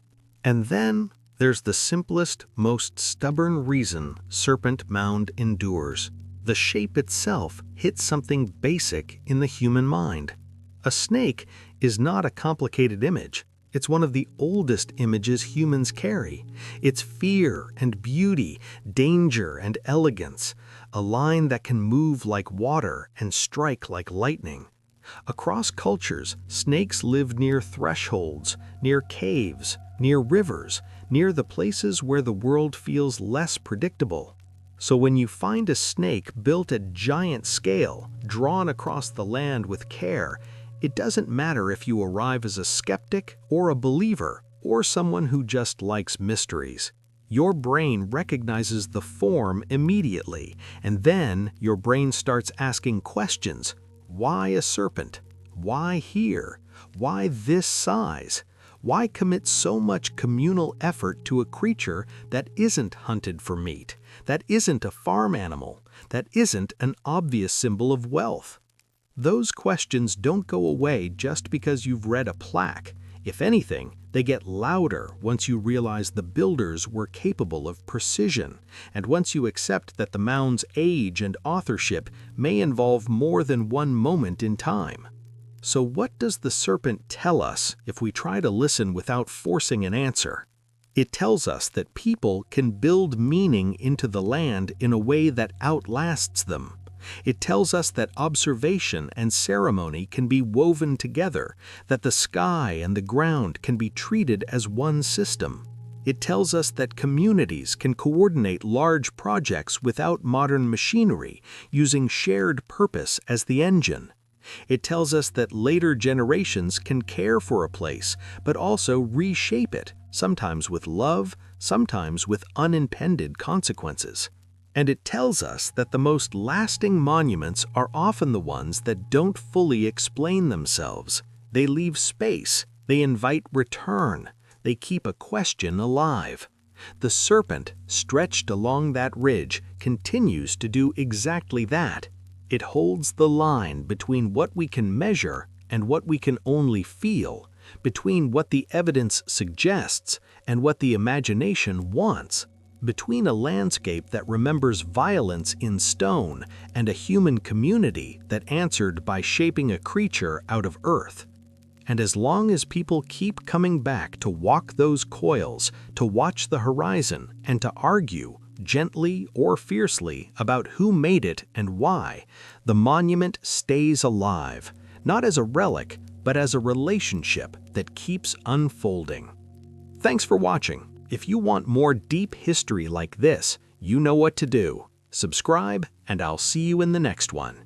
And then there's the simplest, most stubborn reason Serpent Mound endures. The shape itself hits something basic in the human mind. A snake is not a complicated image. It's one of the oldest images humans carry. It's fear and beauty, danger and elegance, a line that can move like water and strike like lightning. Across cultures, snakes live near thresholds, near caves, near rivers, near the places where the world feels less predictable. So when you find a snake built at giant scale, drawn across the land with care, it doesn't matter if you arrive as a skeptic or a believer or someone who just likes mysteries. your brain recognizes the form immediately, and then your brain starts asking questions. Why a serpent? Why here? Why this size? Why commit so much communal effort to a creature that isn't hunted for meat, that isn't a farm animal, that isn't an obvious symbol of wealth? Those questions don't go away just because you've read a plaque. If anything, they get louder once you realize the builders were capable of precision, and once you accept that the mound's age and authorship may involve more than one moment in time. So what does the serpent tell us if we try to listen without forcing an answer? It tells us that people can build meaning into the land in a way that outlasts them. It tells us that observation and ceremony can be woven together, that the sky and the ground can be treated as one system. It tells us that communities can coordinate large projects without modern machinery, using shared purpose as the engine. It tells us that later generations can care for a place, but also reshape it, sometimes with love, sometimes with unimpended consequences. And it tells us that the most lasting monuments are often the ones that don't fully explain themselves. They leave space, they invite return, they keep a question alive. The serpent, stretched along that ridge, continues to do exactly that. It holds the line between what we can measure and what we can only feel, between what the evidence suggests and what the imagination wants, between a landscape that remembers violence in stone and a human community that answered by shaping a creature out of earth. And as long as people keep coming back to walk those coils, to watch the horizon, and to argue, gently or fiercely, about who made it and why, the monument stays alive, not as a relic, but as a relationship that keeps unfolding. Thanks for watching. If you want more deep history like this, you know what to do. Subscribe, and I'll see you in the next one.